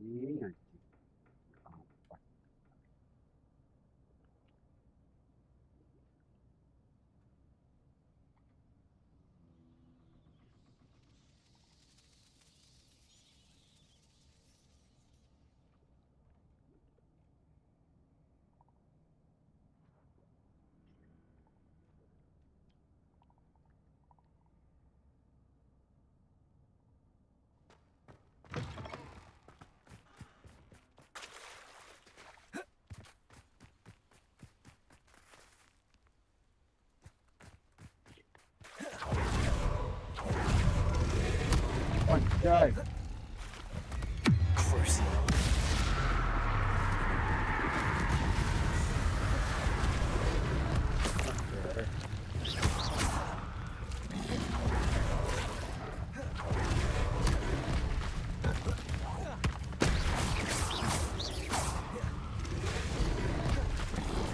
Ini anjing. Apa? Anjay.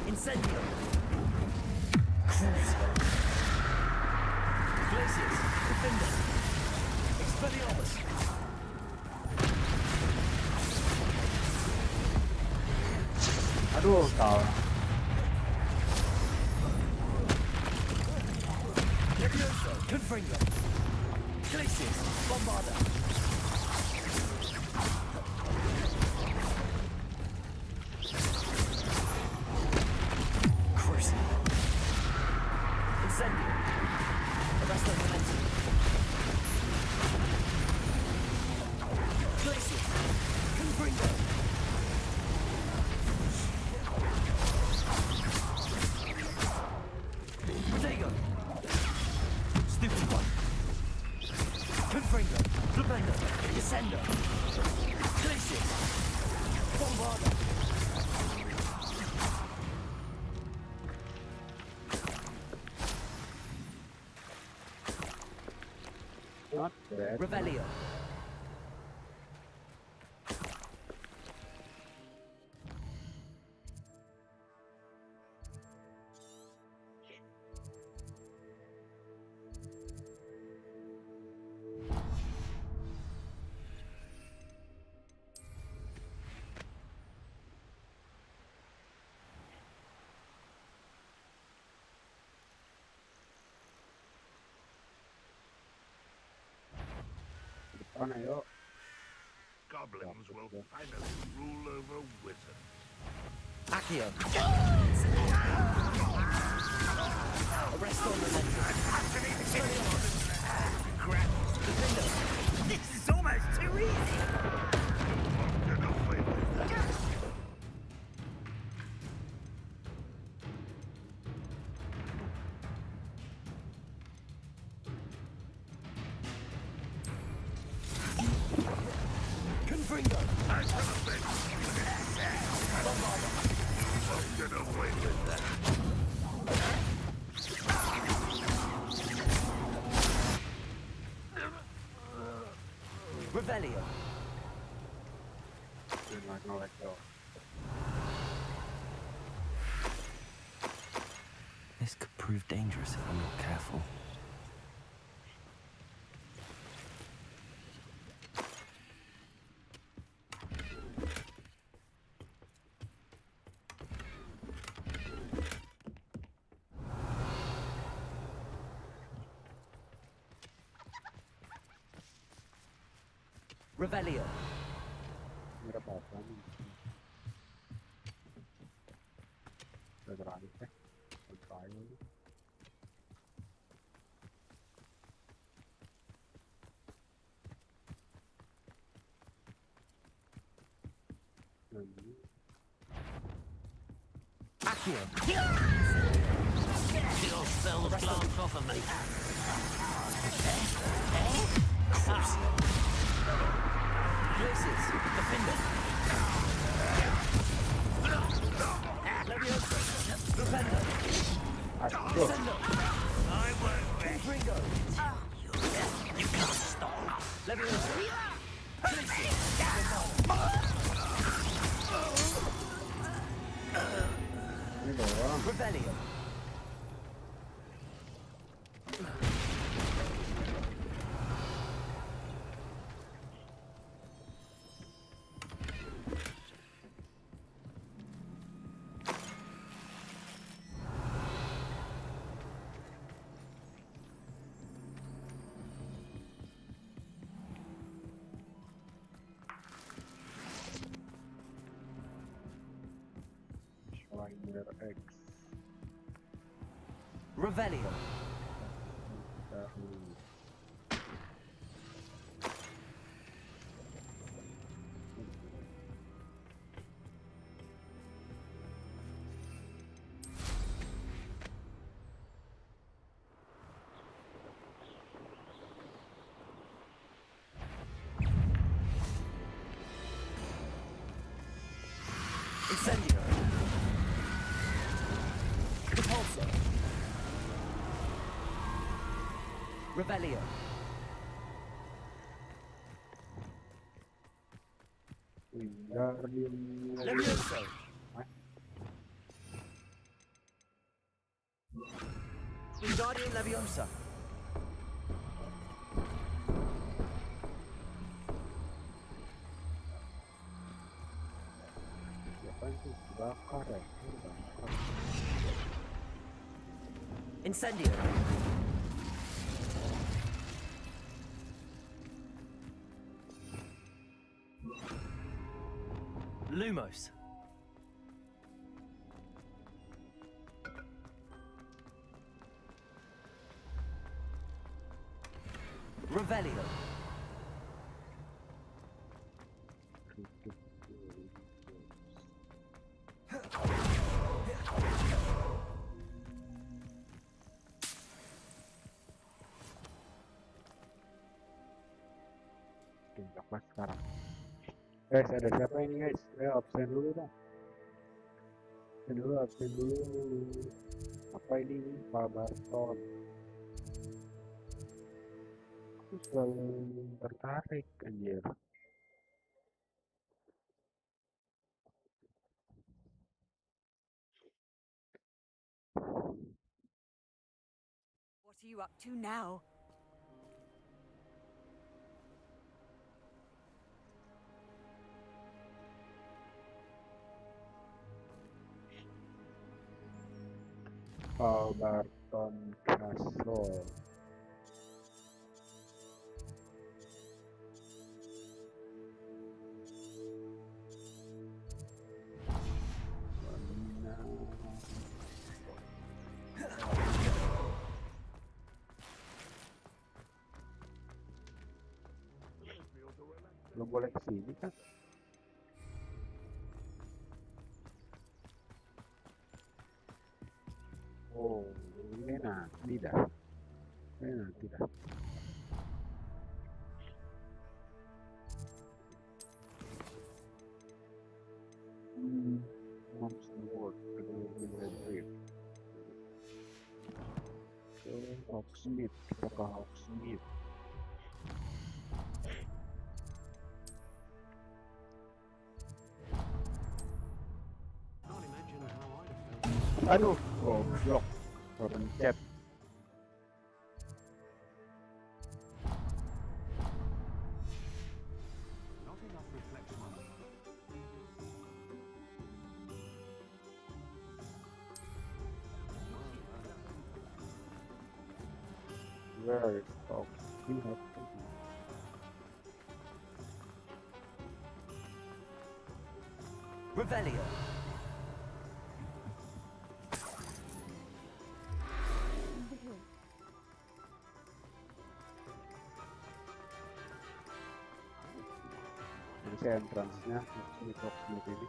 Incendio. Glaciers. Defender. Expelliarmus. Aduh, salah. Levioso. Confringo. Glaciers. Bombarda. Incendio. Arresto momentum. Glaciers. Confringo. Protego. Stupid one. Confringo. Flipendo. Descendo. Glaciers. Bombarda. Not bad. Revelio. Depan ayo. Goblins will finally rule over wizards. Accio. Arresto momentum. Defender. This is almost too easy. Get away with that. Confringo. Get away with that. Revelio. You're not gonna let go. This could prove dangerous if I'm not careful. Revelio. Mira para atrás. Adelante. Contrario. Accio. You'll spell the plant off of me. Glaciers. Defender. Levioso. Defender. Aduh. Descendo. I won't be. Confringo. You can't stop. Levioso. Glaciers. Ini doang. Revelio. Their X. Revelio. Incendio. Repulsor. Revelio. Wingardium Levioso. Wingardium Leviosa. Siapa itu? Bakar ya? Bakar. Incendio. Lumos. Revelio. Apa sekarang? Guys, ada siapa ini guys? Absen dulu dong. Absen dulu. Apa ini? Pak Barton. Aku selalu tertarik anjir. What are you up to now? Pak Barton Castle. Lo boleh kesini kan? Oh, ini nanti dah. Ini nanti dah. Mom's Award, Hogsmeade, kita ke Hogsmeade. Aduh, goblok. Pencet. Where is Hogsmeade? Revelio. Jadi saya entrance-nya Hogsmeade ini.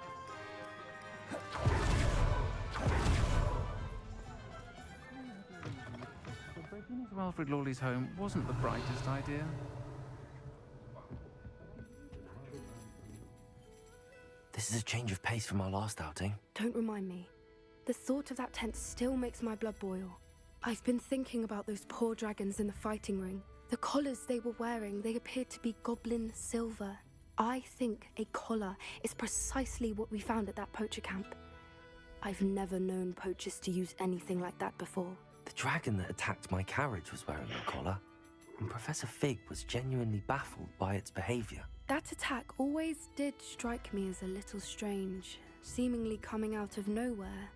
Breaking into Alfred Lawley's home wasn't the brightest idea. This is a change of pace from our last outing. Don't remind me. The thought of that tent still makes my blood boil. I've been thinking about those poor dragons in the fighting ring. The collars they were wearing, they appeared to be goblin silver. I think a collar is precisely what we found at that poacher camp. I've never known poachers to use anything like that before. The dragon that attacked my carriage was wearing a collar, and Professor Fig was genuinely baffled by its behavior. That attack always did strike me as a little strange, seemingly coming out of nowhere.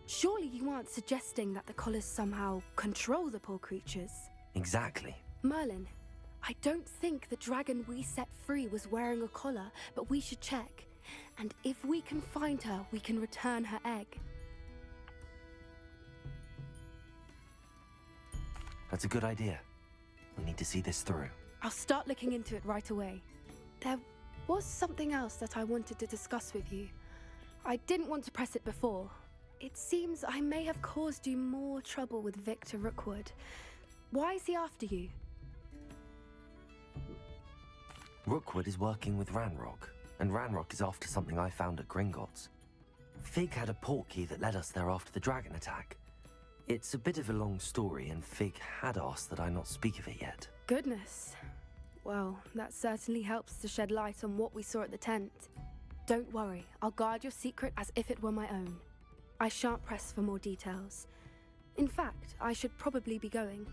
Surely you aren't suggesting that the collars somehow control the poor creatures? Exactly. Merlin, I don't think the dragon we set free was wearing a collar, but we should check. And if we can find her, we can return her egg. That's a good idea. We need to see this through. I'll start looking into it right away. There was something else that I wanted to discuss with you. I didn't want to press it before. It seems I may have caused you more trouble with Victor Rookwood. Why is he after you? Rookwood is working with Ranrock, and Ranrock is after something I found at Gringotts. Fig had a portkey that led us there after the dragon attack. It's a bit of a long story, and Fig had asked that I not speak of it yet. Goodness. Well, that certainly helps to shed light on what we saw at the tent. Don't worry, I'll guard your secret as if it were my own. I shan't press for more details. In fact, I should probably be going.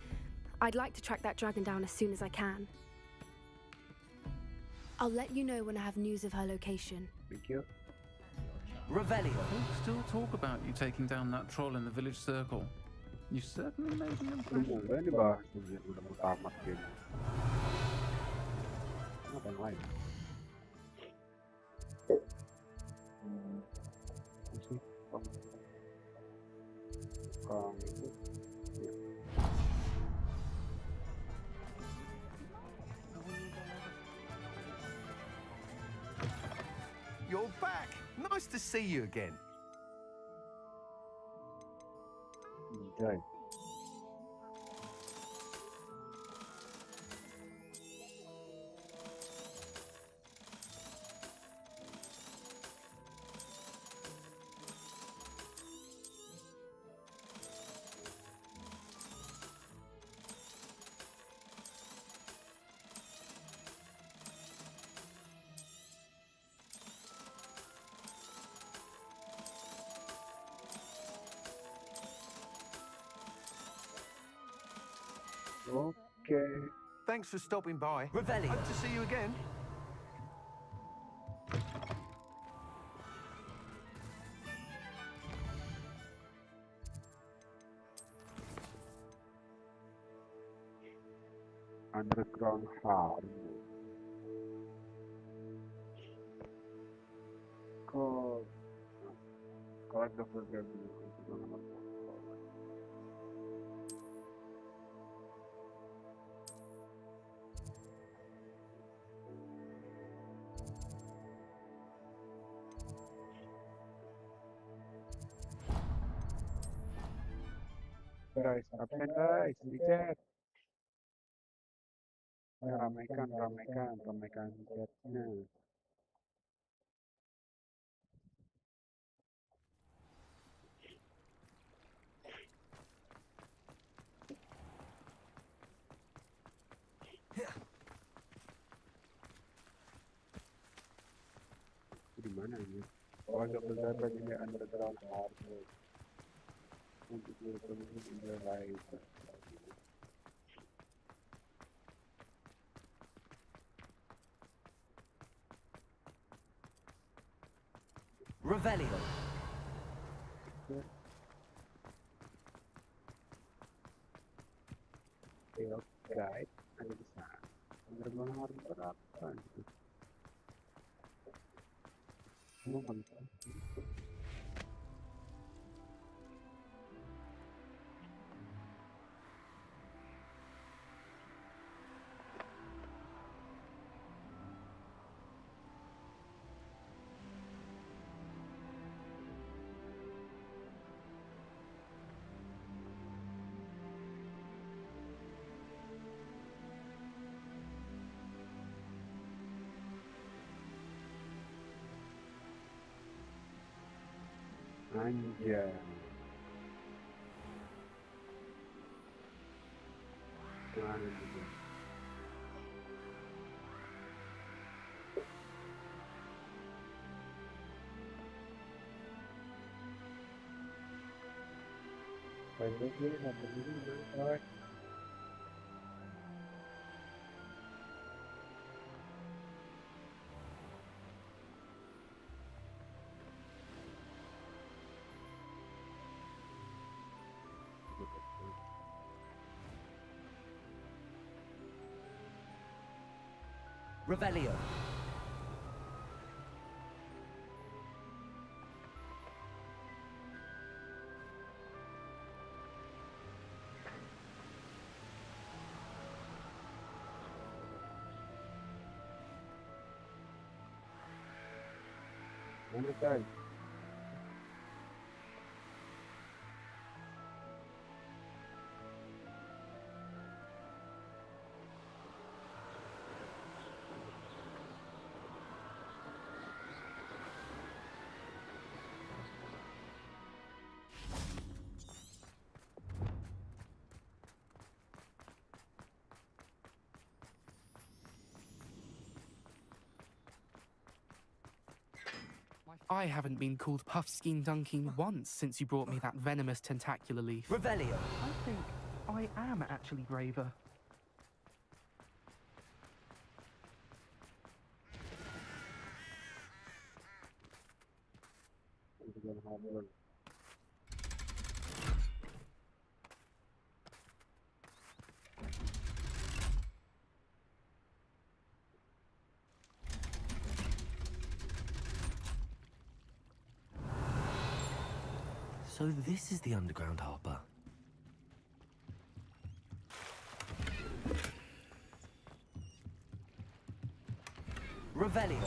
I'd like to track that dragon down as soon as I can. I'll let you know when I have news of her location. Thank you. Revelio. Folks still talk about you taking down that troll in the village circle. You certainly made an impression. Semoga ini bahas udah mau tamat game. Apa yang lain? Sih, Kang itu. You're back. Nice to see you again. Jai. Okay. Thanks for stopping by. Revelio. Hope to see you again. Underground Harm. Collect the program. Guys, absen guys, di chat. Ramaikan chatnya. Di mana ini? Oh, ada beberapa ini underground hardware. Untuk bertemu dengan lain. Revelio. Field guide ada di sana. Underground hardware berapa? Semua penting. Anjay. Anjay. Banyak nih, sampai ini guys. Revelio. Understand? I haven't been called Puffskein Dunking once since you brought me that venomous tentacular leaf. Revelio. I think I am actually braver. We're gonna have one. So this is the underground harbour. Revelio.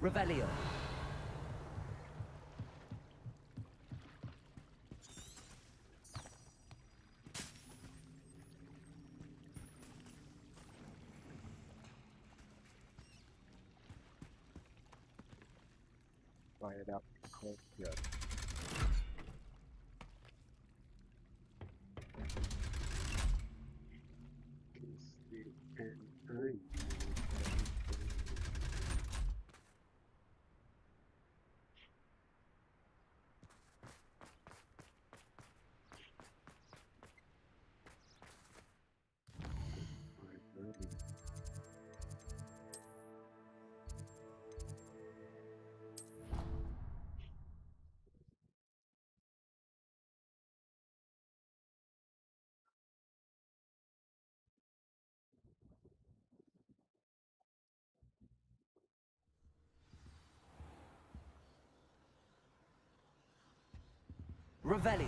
Revelio. Fire it up. Cold. Yeah. Revelio.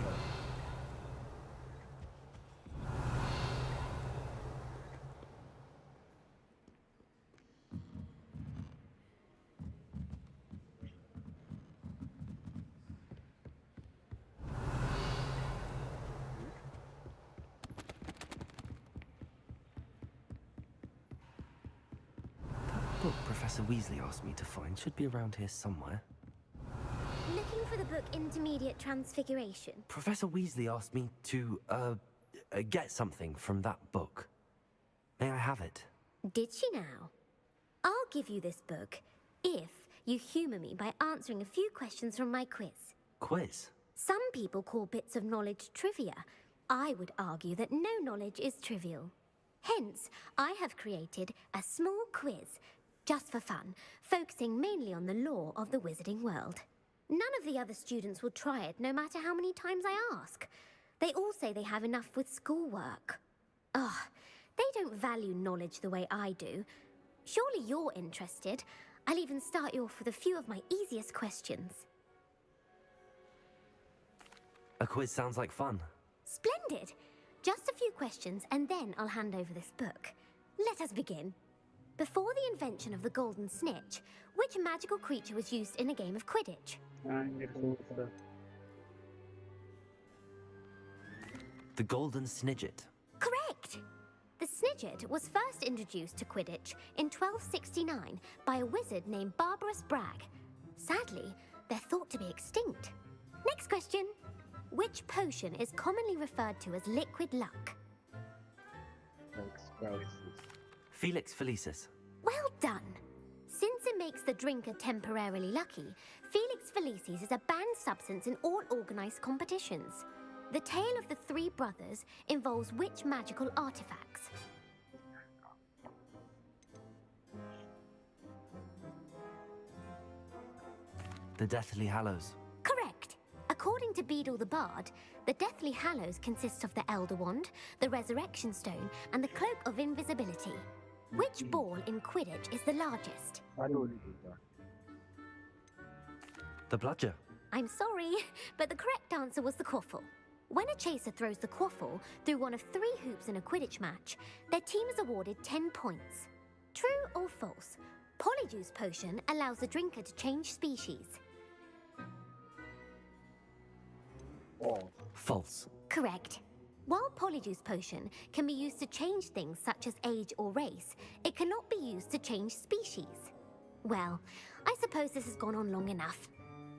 That book Professor Weasley asked me to find should be around here somewhere. Looking for the book Intermediate Transfiguration. Professor Weasley asked me to, get something from that book. May I have it? Did she now? I'll give you this book if you humour me by answering a few questions from my quiz. Quiz? Some people call bits of knowledge trivia. I would argue that no knowledge is trivial. Hence, I have created a small quiz, just for fun, focusing mainly on the lore of the wizarding world. None of the other students will try it, no matter how many times I ask. They all say they have enough with schoolwork. Ugh, they don't value knowledge the way I do. Surely you're interested. I'll even start you off with a few of my easiest questions. A quiz sounds like fun. Splendid! Just a few questions, and then I'll hand over this book. Let us begin. Before the invention of the golden snitch, which magical creature was used in a game of Quidditch? The Golden Snidget. Correct! The Snidget was first introduced to Quidditch in 1269 by a wizard named Barbarous Bragg. Sadly, they're thought to be extinct. Next question. Which potion is commonly referred to as liquid luck? Felix Felicis. Well done! Since it makes the drinker temporarily lucky, Felix Felicis is a banned substance in all organised competitions. The tale of the three brothers involves which magical artifacts? The Deathly Hallows. Correct! A According to Beadle the Bard, the Deathly Hallows consist of the Elder Wand, the Resurrection Stone, and the Cloak of Invisibility. Which ball in Quidditch is the largest? I don't need that. The bludger. I'm sorry, but the correct answer was the quaffle. When a chaser throws the quaffle through one of 3 hoops in a Quidditch match, their team is awarded 10 points. True or false? Polyjuice Potion allows the drinker to change species. False. False. Correct. While Polyjuice Potion can be used to change things such as age or race, it cannot be used to change species. Well, I suppose this has gone on long enough.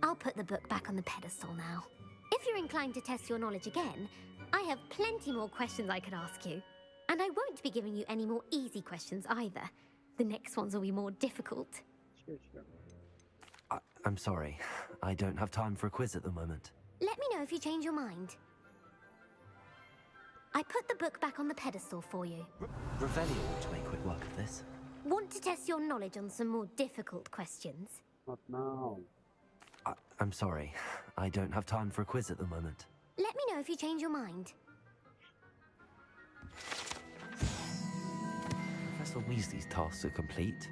I'll put the book back on the pedestal now. If you're inclined to test your knowledge again, I have plenty more questions I could ask you. And I won't be giving you any more easy questions either. The next ones will be more difficult. I'm sorry. I don't have time for a quiz at the moment. Let me know if you change your mind. I put the book back on the pedestal for you. Revelio ought to make quick work of this. Want to test your knowledge on some more difficult questions? Not now. I'm sorry. I don't have time for a quiz at the moment. Let me know if you change your mind. Professor Weasley's tasks are complete.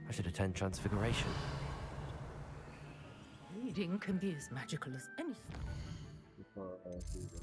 I should attend Transfiguration. Reading can be as magical as anything. Before I see them.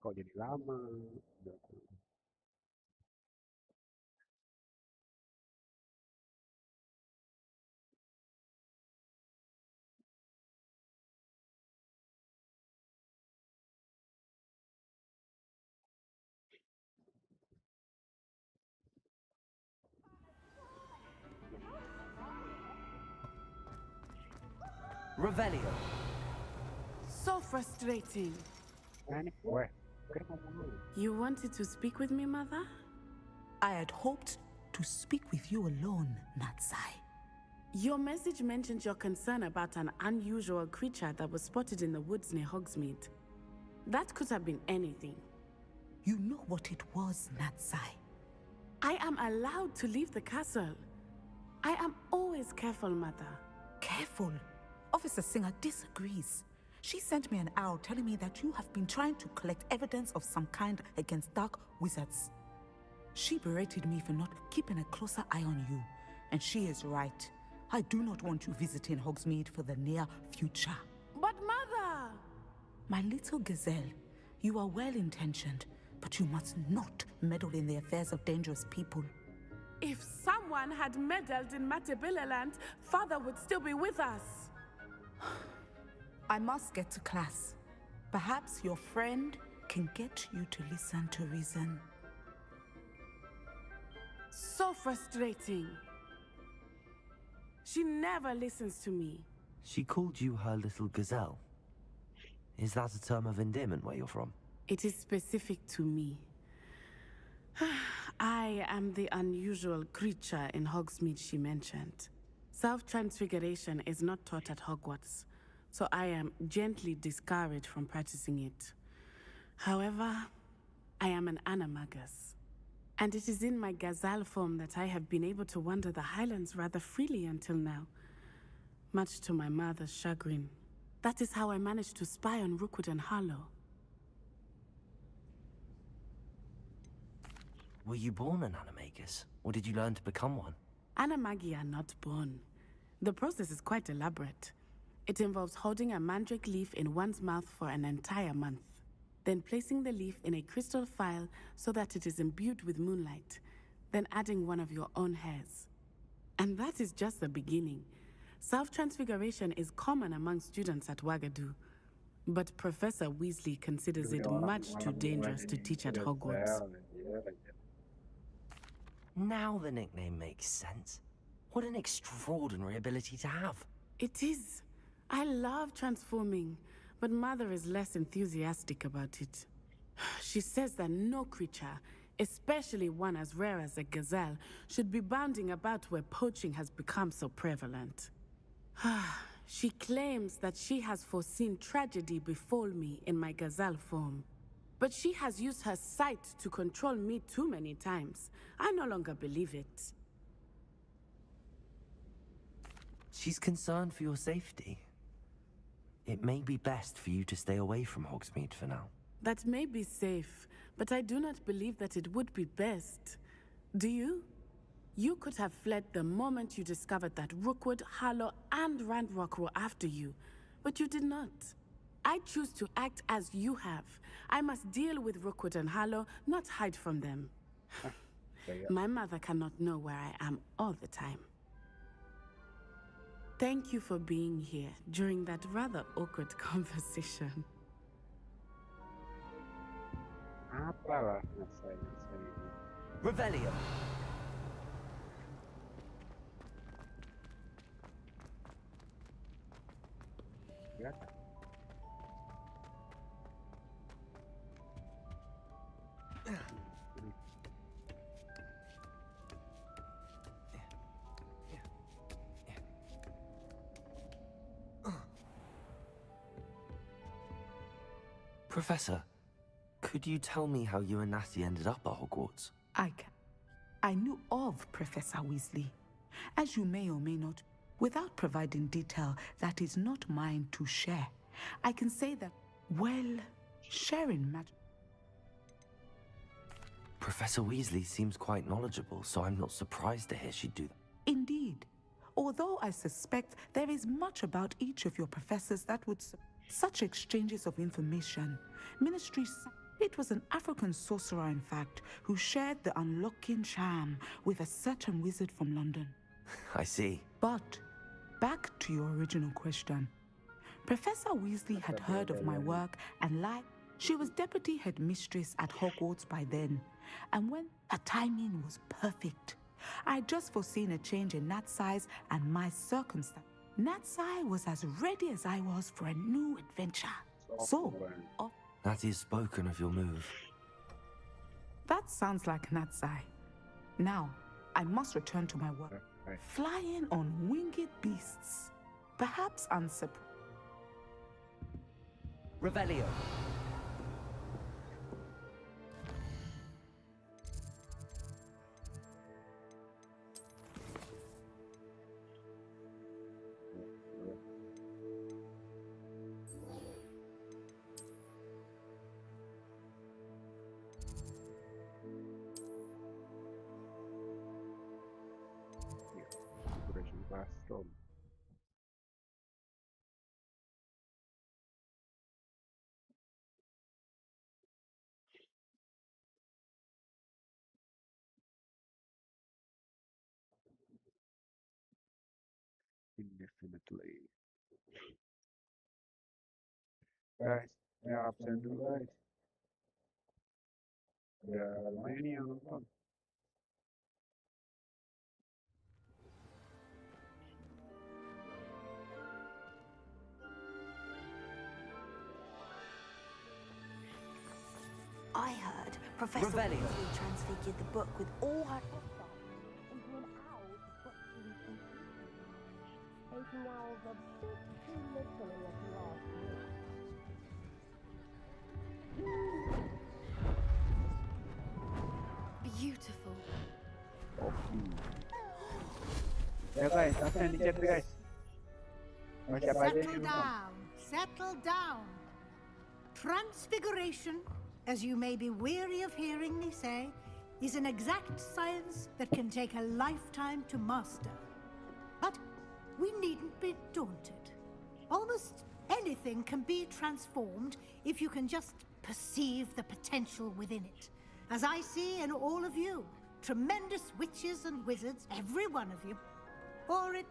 Kok jadi lama? Udah. Revelio. So frustrating. Weh, kenapa mau? You wanted to speak with me, Mother? I had hoped to speak with you alone, Natsai. Your message mentioned your concern about an unusual creature that was spotted in the woods near Hogsmeade. That could have been anything. You know what it was, Natsai. I am allowed to leave the castle. I am always careful, Mother. Careful. Officer Singer disagrees. She sent me an owl telling me that you have been trying to collect evidence of some kind against dark wizards. She berated me for not keeping a closer eye on you, and she is right. I do not want you visiting Hogsmeade for the near future. But Mother! My little gazelle, you are well-intentioned, but you must not meddle in the affairs of dangerous people. If someone had meddled in Matabeleland, Father would still be with us. I must get to class. Perhaps your friend can get you to listen to reason. So frustrating. She never listens to me. She called you her little gazelle. Is that a term of endearment where you're from? It is specific to me. I am the unusual creature in Hogsmeade she mentioned. Self-transfiguration is not taught at Hogwarts, so I am gently discouraged from practicing it. However, I am an animagus, and it is in my gazelle form that I have been able to wander the Highlands rather freely until now, much to my mother's chagrin. That is how I managed to spy on Rookwood and Harlow. Were you born an animagus, or did you learn to become one? Animagi are not born. The process is quite elaborate. It involves holding a mandrake leaf in one's mouth for an entire month, then placing the leaf in a crystal phial so that it is imbued with moonlight, then adding one of your own hairs. And that is just the beginning. Self-transfiguration is common among students at Wagadu, but Professor Weasley considers it much too dangerous to teach at Hogwarts. Now the nickname makes sense. What an extraordinary ability to have. It is. I love transforming, but Mother is less enthusiastic about it. She says that no creature, especially one as rare as a gazelle, should be bounding about where poaching has become so prevalent. She claims that she has foreseen tragedy befall me in my gazelle form. But she has used her sight to control me too many times. I no longer believe it. She's concerned for your safety. It may be best for you to stay away from Hogsmeade for now. That may be safe, but I do not believe that it would be best. Do you? You could have fled the moment you discovered that Rookwood, Harlow, and Ranrock were after you, but you did not. I choose to act as you have. I must deal with Rookwood and Harlow, not hide from them. My mother cannot know where I am all the time. Thank you for being here during that rather awkward conversation. Apalah saya ini. Revelio. Ya. Professor, could you tell me how you and Natty ended up at Hogwarts? I knew of Professor Weasley, as you may or may not, without providing detail that is not mine to share. I can say that, well, sharing matters. Professor Weasley seems quite knowledgeable, so I'm not surprised to hear she'd do that. Indeed. Although I suspect there is much about each of your professors that would... Such exchanges of information. It was an African sorcerer, in fact, who shared the unlocking charm with a certain wizard from London. I see. But, back to your original question. Professor Weasley had heard of my work and she was deputy headmistress at Hogwarts by then. And when her timing was perfect, I had just foreseen a change in Nat's size and my circumstance. Natsai was as ready as I was for a new adventure. So, Natty has spoken of your move. That sounds like Natsai. Now, I must return to my work. Flying on winged beasts. Perhaps unsurprised. Revelio. Baston. Indefinitely. Guys, ya absen dulu guys. Ya lumayan nih yang nonton. I heard Professor Weasley transfigured the book with all her into an owl making owls a bit too literally if you ask me. Beautiful. Ya guys, absen di chat guys. Mau siapa aja Settle yang nonton? down. Settle down. Transfiguration, as you may be weary of hearing me say, is an exact science that can take a lifetime to master. But we needn't be daunted. Almost anything can be transformed if you can just perceive the potential within it. As I see in all of you, tremendous witches and wizards, every one of you. Or it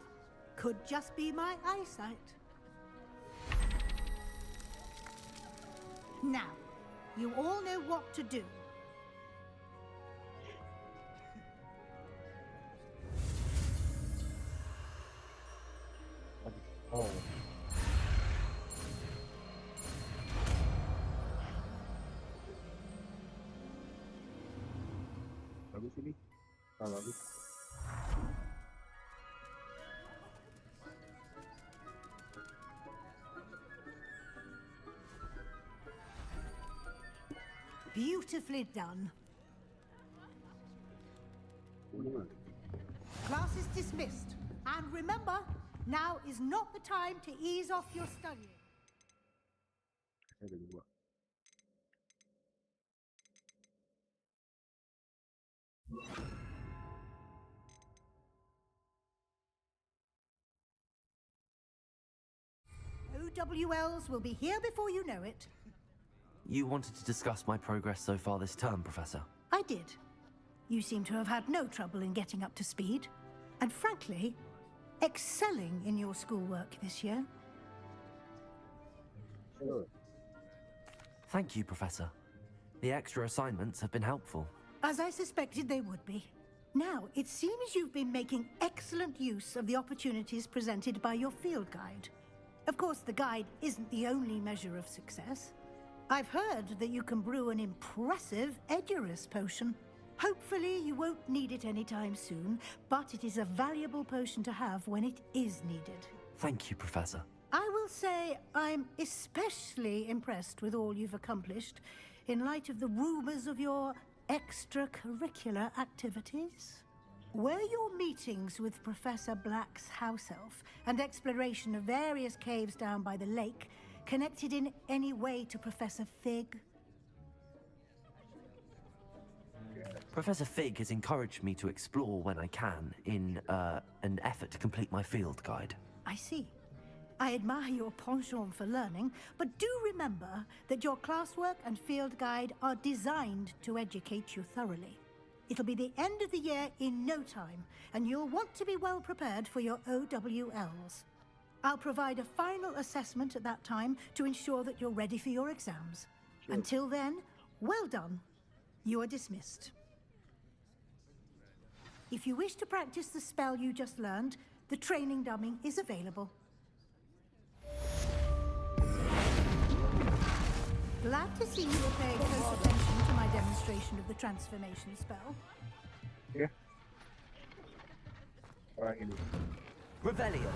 could just be my eyesight. Now, you all know what to do. Oh. Bagus ini. Ah, bagus. Beautifully done. Class is dismissed. And remember, now is not the time to ease off your studying. Ada dua. OWLs will be here before you know it. You wanted to discuss my progress so far this term, Professor? I did. You seem to have had no trouble in getting up to speed. And frankly, excelling in your schoolwork this year. Sure. Thank you, Professor. The extra assignments have been helpful. As I suspected they would be. Now, it seems you've been making excellent use of the opportunities presented by your field guide. Of course, the guide isn't the only measure of success. I've heard that you can brew an impressive Edurus potion. Hopefully, you won't need it anytime soon, but it is a valuable potion to have when it is needed. Thank you, Professor. I will say I'm especially impressed with all you've accomplished in light of the rumors of your extracurricular activities. Were your meetings with Professor Black's house elf and exploration of various caves down by the lake connected in any way to Professor Fig? Professor Fig has encouraged me to explore when I can in an effort to complete my field guide. I see. I admire your penchant for learning, but do remember that your classwork and field guide are designed to educate you thoroughly. It'll be the end of the year in no time, and you'll want to be well prepared for your OWLs. I'll provide a final assessment at that time to ensure that you're ready for your exams. Sure. Until then, well done. You are dismissed. If you wish to practice the spell you just learned, the training dummy is available. Glad to see you are paying close attention to my demonstration of the transformation spell. Yeah. Alright, Revelio.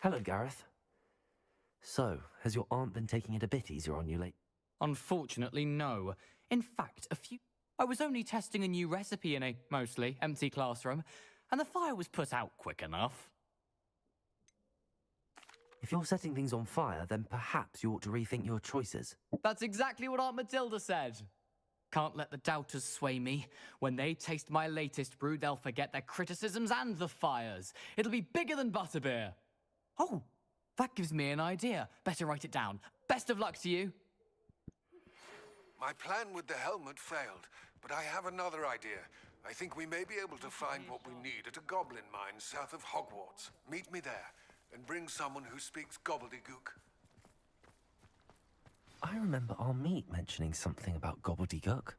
Hello, Gareth. So, has your aunt been taking it a bit easier on you lately? Unfortunately, no. In fact, I was only testing a new recipe in a mostly empty classroom, and the fire was put out quick enough. If you're setting things on fire, then perhaps you ought to rethink your choices. That's exactly what Aunt Matilda said. Can't let the doubters sway me. When they taste my latest brew, they'll forget their criticisms and the fires. It'll be bigger than butterbeer. Oh, that gives me an idea. Better write it down. Best of luck to you. My plan with the helmet failed, but I have another idea. I think we may be able to find what we need at a goblin mine south of Hogwarts. Meet me there, and bring someone who speaks gobbledygook. I remember our meet mentioning something about gobbledygook.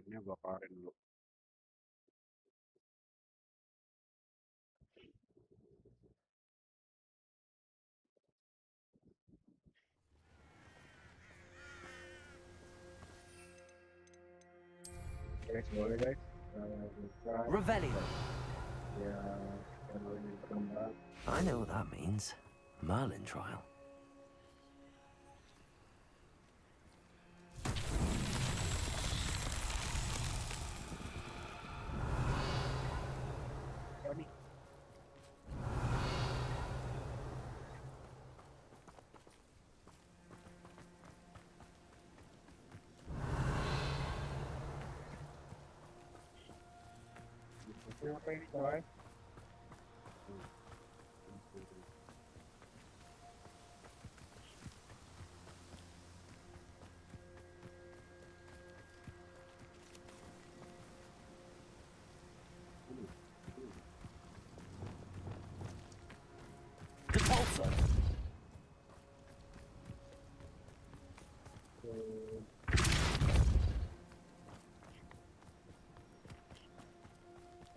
airnya gua keluarin dulu. Guys, boleh guys. Buka. Revelio. Ya, channel ini berkembang. I know what that means. Merlin trial. Apa ini guys? Depulso.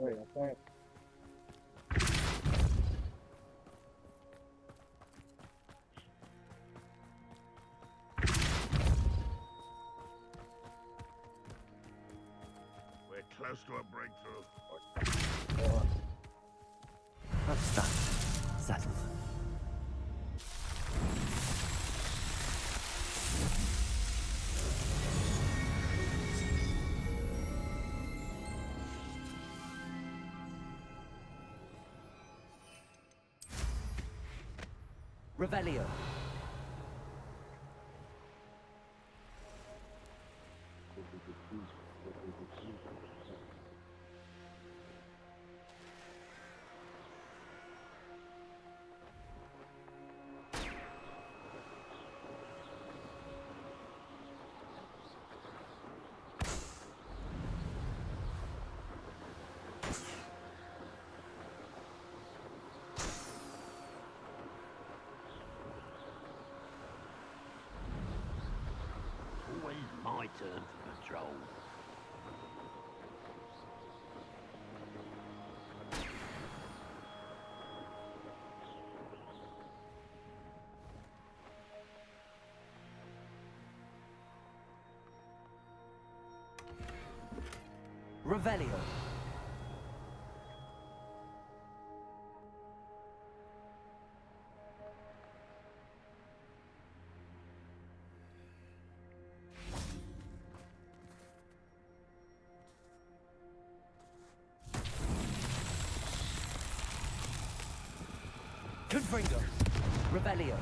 Oh ya, saya. We're close to a breakthrough. That's that. Settled. Revelio. Always my turn for patrol. Revelio. Confringo. Revelio.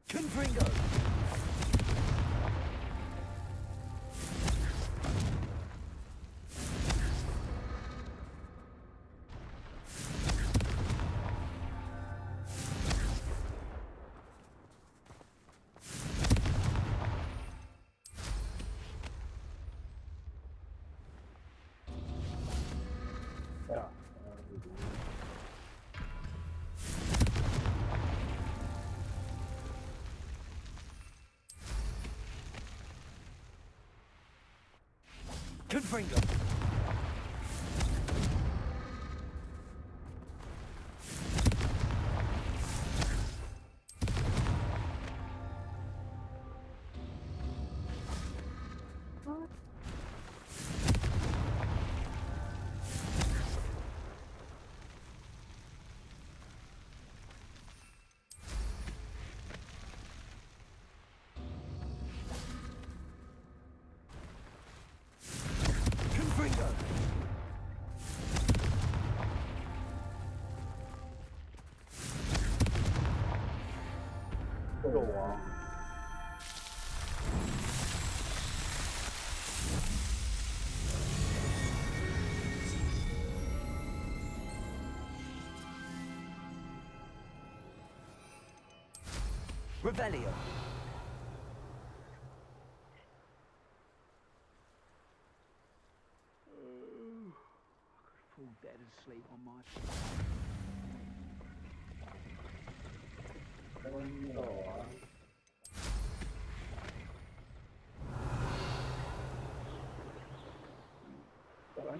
Confringo. Ya. Confringo. Confringo. Doang. Revelio. Fall dead asleep on my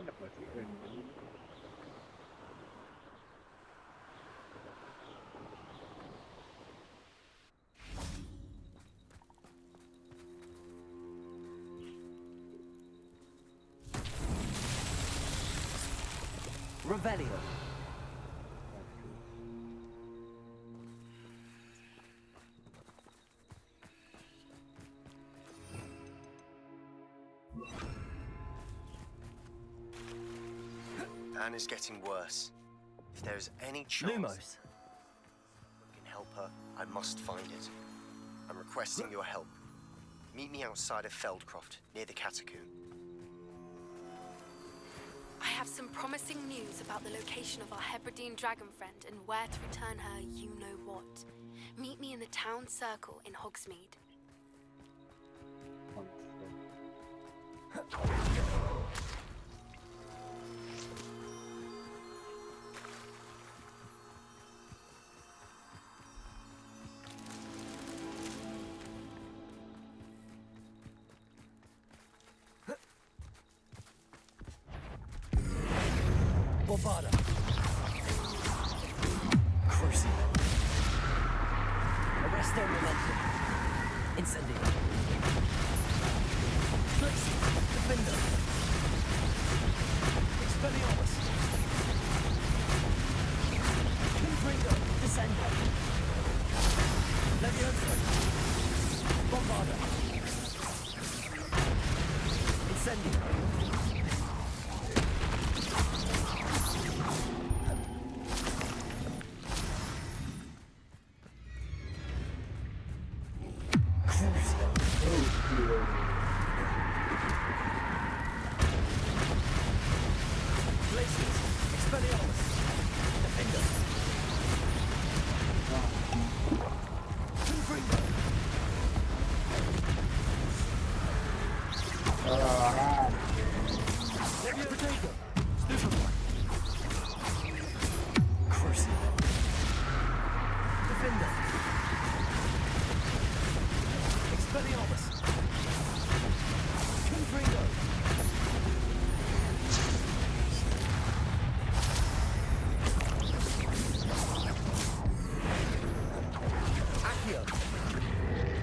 Enak gak sih keren ini? Revelio. Anne is getting worse. If there is any chance Lumos. we can help her, I must find it. I'm requesting your help. Meet me outside of Feldcroft, near the Catacomb. I have some promising news about the location of our Hebridean dragon friend and where to return her you-know-what. Meet me in the town circle in Hogsmeade. Bombarda. Crucible. Arresto momentum. Incendio. Glacier. Defender. Expelliarmus. Confringo. Descendo. Levioso. Bombarda. Incendio.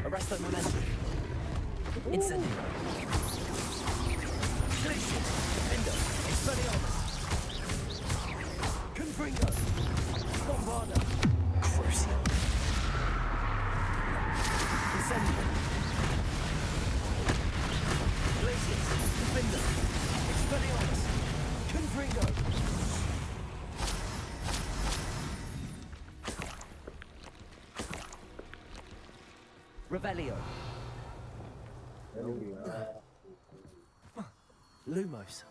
Arresto momentum. Incendio. Glacier. Defender. Expelliarmus. Confringo. Bombarda. Crucio. Incendio. Glacier. Defender. Expelliarmus. Confringo. Revelio. Lumos.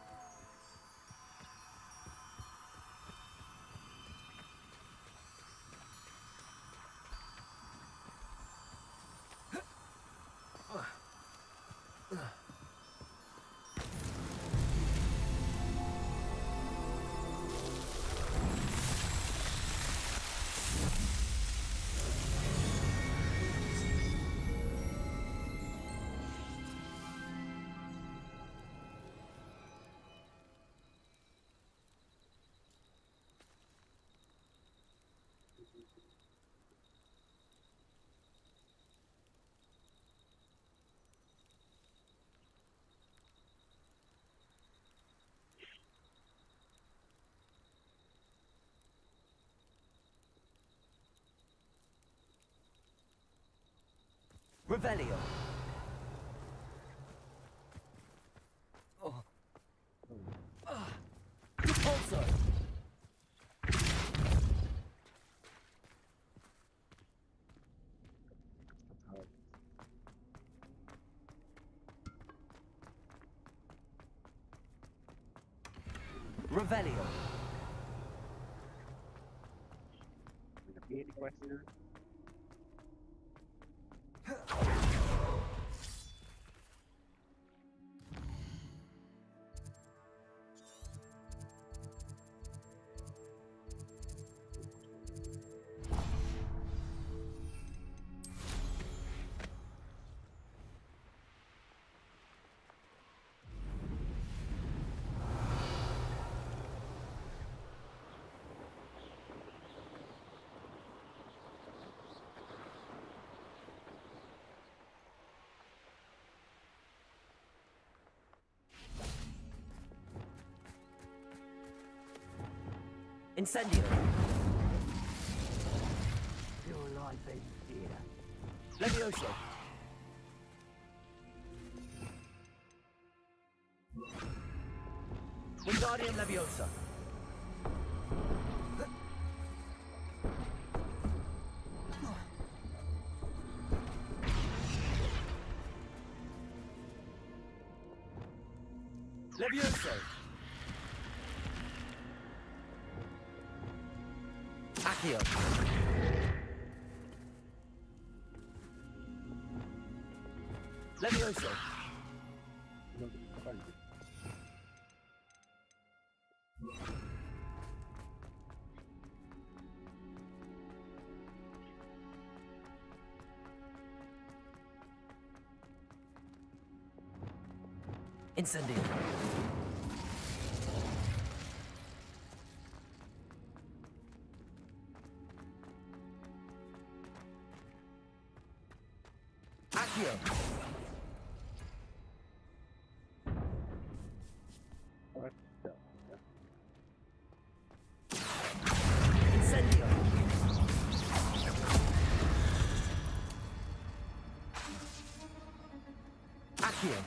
Revelio. Oh. Repulso. Revelio. Incendio. Your life ends here. Levioso. Wingardium Leviosa. Levioso. Accio. Levioso. Incendio. Accio. Incendio. Accio.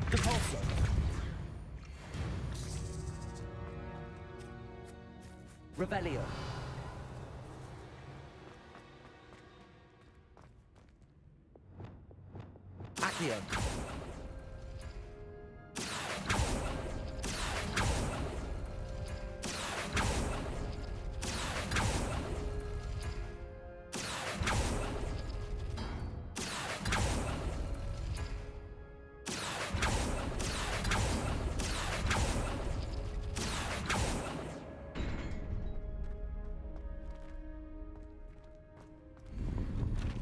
Depulso. Revelio. Accio.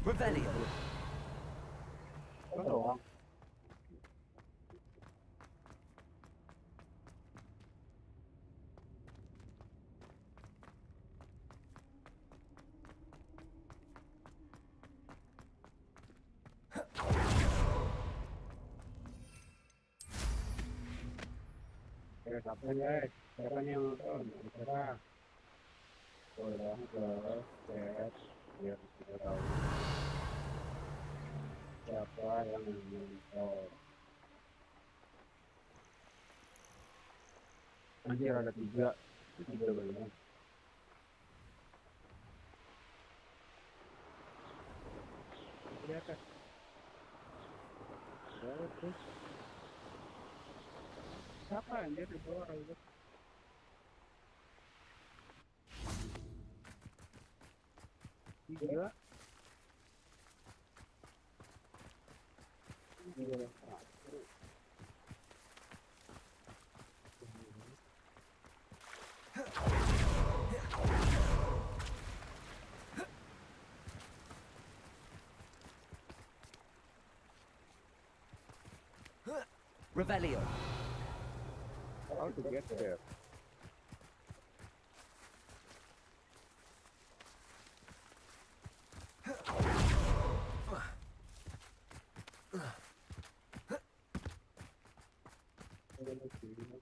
Revelio. Sampai guys, siapa nih yang nonton? Terserah. Tolong ke chat biar kita tahu siapa yang nonton. Anjir ada tiga banyak. Ya kan? Terus siapa anjir itu orang itu? Tiga. Revelio. How to get there?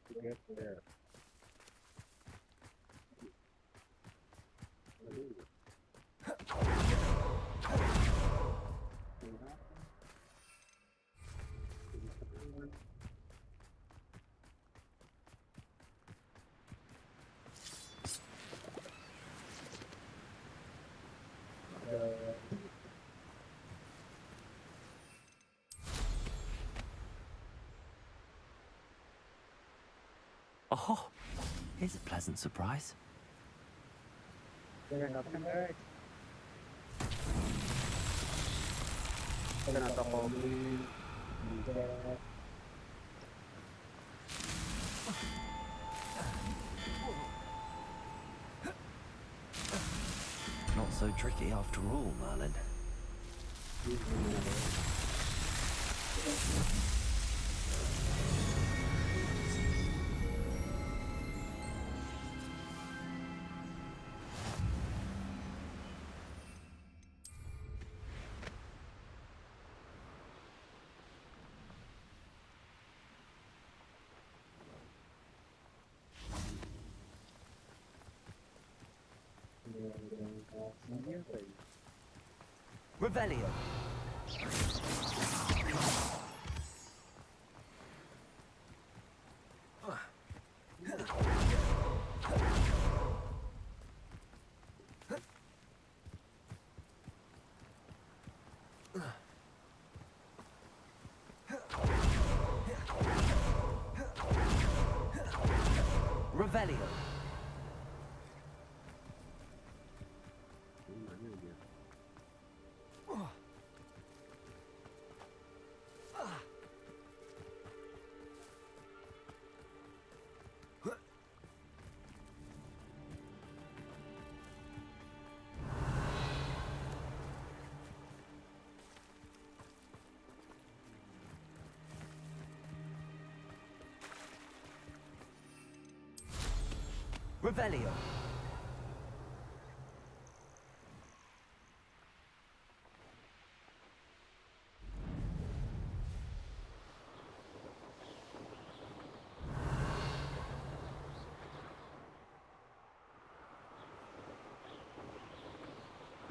To get there. Oh, here's a pleasant surprise. Not so tricky after all, Merlin. Ini apa ini? Revelio. Revelio. Ini mana dia? Revelio.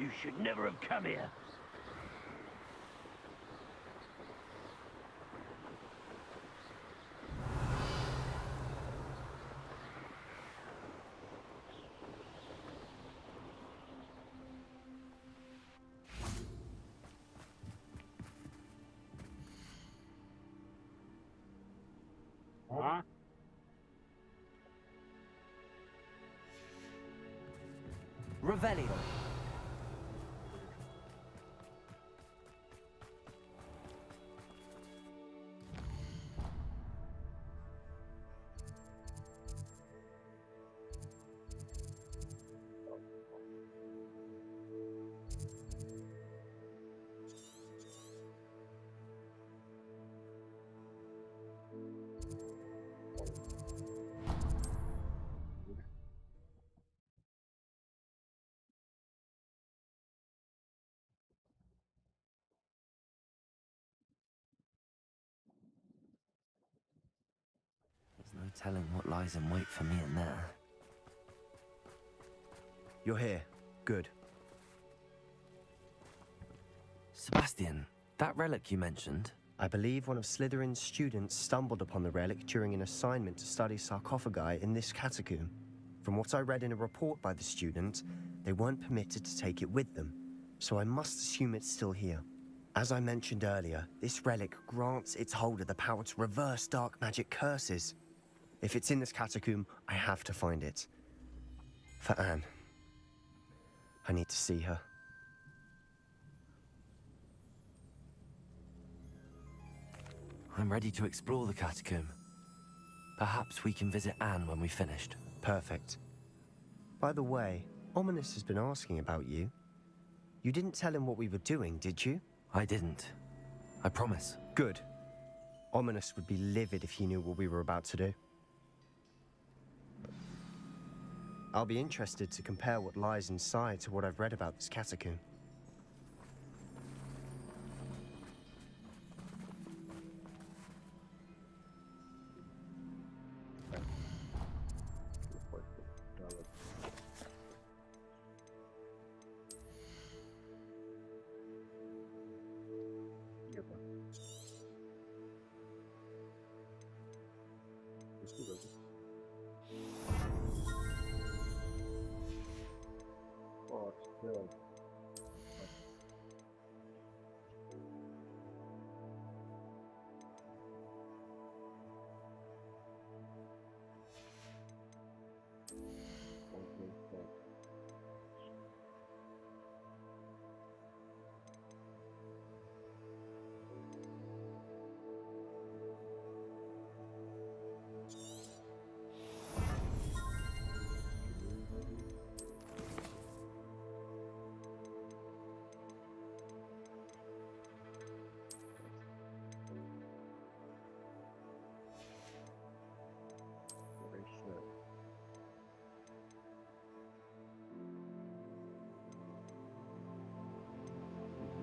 You should never have come here. Hah? Revelio. There's no telling what lies in wait for me in there. You're here. Good. Sebastian, that relic you mentioned. I believe one of Slytherin's students stumbled upon the relic during an assignment to study sarcophagi in this catacomb. From what I read in a report by the student, they weren't permitted to take it with them, so I must assume it's still here. As I mentioned earlier, this relic grants its holder the power to reverse dark magic curses. If it's in this catacomb, I have to find it. For Anne. I need to see her. I'm ready to explore the catacomb. Perhaps we can visit Anne when we've finished. Perfect. By the way, Ominous has been asking about you. You didn't tell him what we were doing, did you? I didn't. I promise. Good. Ominous would be livid if he knew what we were about to do. I'll be interested to compare what lies inside to what I've read about this catacomb.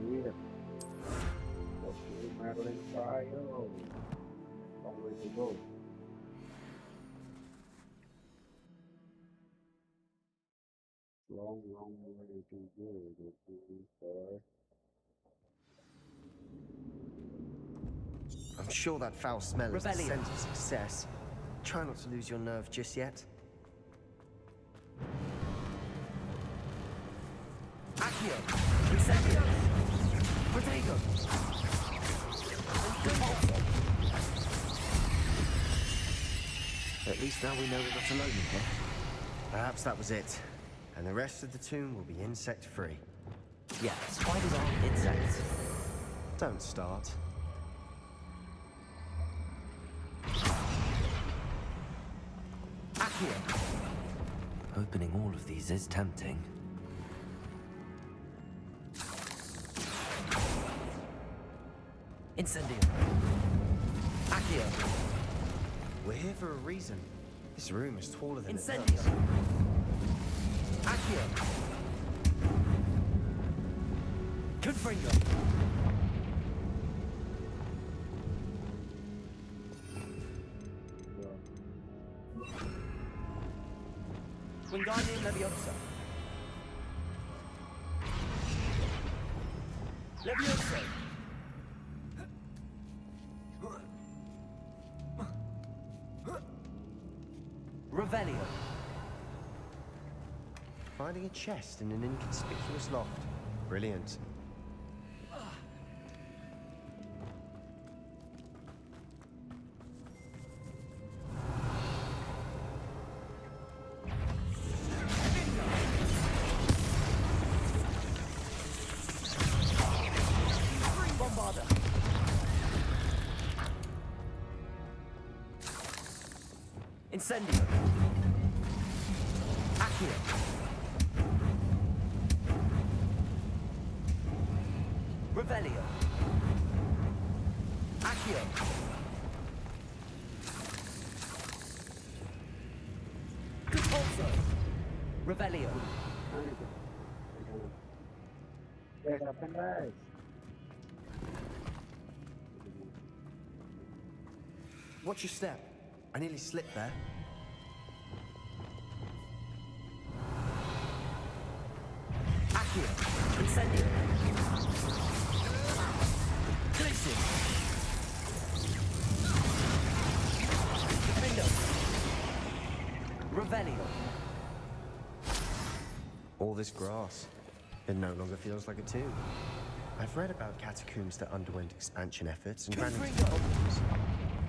Yeah. Okay, Madeline Fire. Long way to go. wrong way to do it, boy. I'm sure that foul smell is the Rebellion. scent of success. Try not to lose your nerve just yet. Accio! Incendio! Protego! At least now we know we're not alone in here. Perhaps that was it. And the rest of the tomb will be insect-free. Yeah, spiders aren't insects. Don't start. Accio! Opening all of these is tempting. Incendio! Accio! We're here for a reason. This room is taller than it Incendio! looks. Accio! Confringo! Wingardium Leviosa! Leviosa! Revelio! Finding a chest in an inconspicuous loft. Brilliant. Bombarda! Incendio! Accio! Revelio! Accio! Repulso! Revelio! Yes, up and right. Watch your step. I nearly slipped there. Accio! Incendio! Glitching! Defendo! Revelio! All this grass. It no longer feels like a tomb. I've read about catacombs that underwent expansion efforts and ran into problems.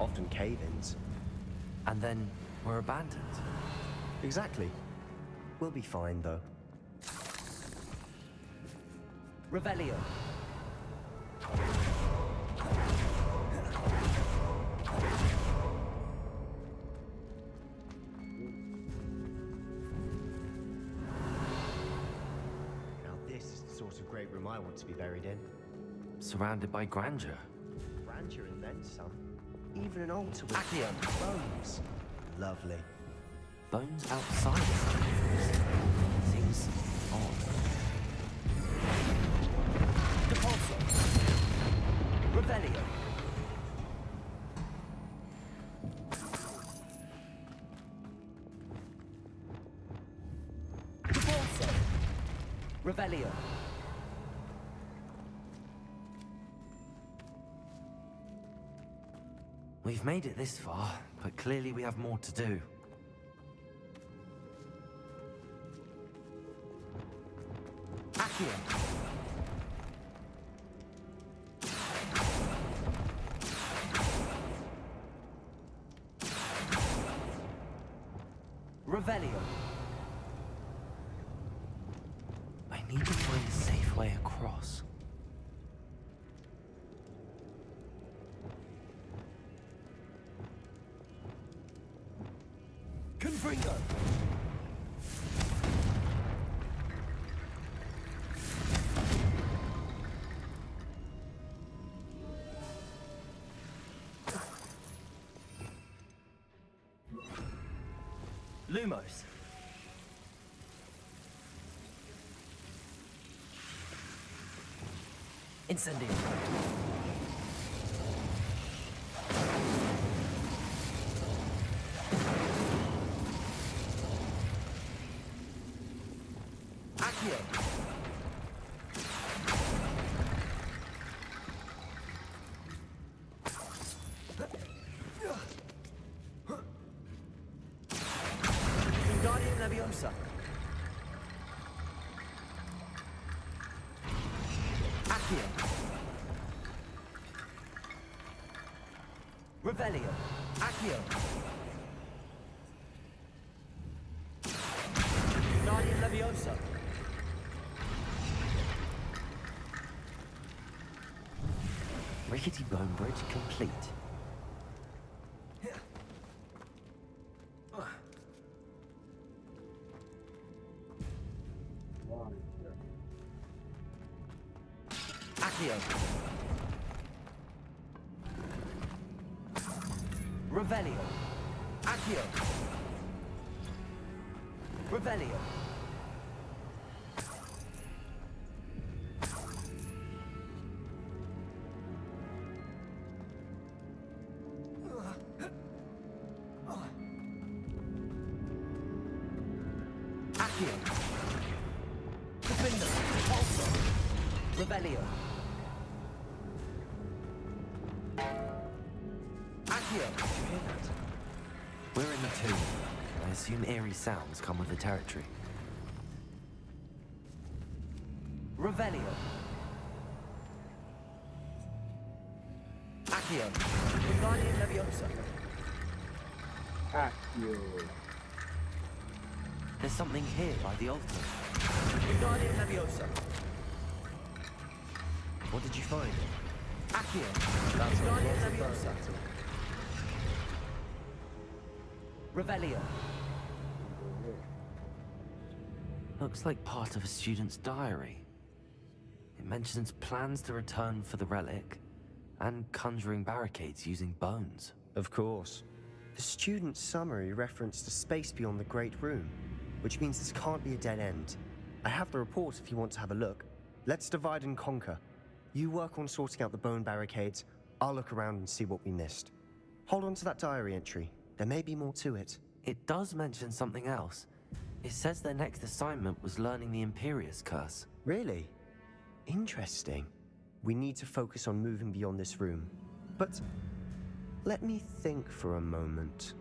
Often cave-ins. And then we're abandoned. Exactly. We'll be fine, though. Revelio! Now this is the sort of great room I want to be buried in. Surrounded by grandeur. Grandeur and then some. Even an altar with Accio! bones. Lovely. Bones outside seems odd. Depulso! Revelio! Depulso! Revelio! We've made it this far, but clearly we have more to do. Accio! Revelio! I need to find a safe way across. Confringo! Lumos! Incendio! Accio. Wingardium Leviosa. Accio. Revelio. Accio. Wingardium Leviosa. Rickety Bone Bridge complete. Accio. Revelio. Accio. Revelio. Accio. Defender. Also. Revelio. Accio. Did you hear that? We're in the tomb. I assume eerie sounds come with the territory. Revelio. Accio. Wingardium Leviosa. Accio. There's something here by the altar. Wingardium Leviosa. What did you find? Accio. Wingardium Leviosa. Revelio. Looks like part of a student's diary. It mentions plans to return for the relic and conjuring barricades using bones. Of course. The student's summary referenced a space beyond the Great Room, which means this can't be a dead end. I have the report if you want to have a look. Let's divide and conquer. You work on sorting out the bone barricades. I'll look around and see what we missed. Hold on to that diary entry. There may be more to it. It does mention something else. It says their next assignment was learning the Imperius Curse. Really? Interesting. We need to focus on moving beyond this room. But let me think for a moment.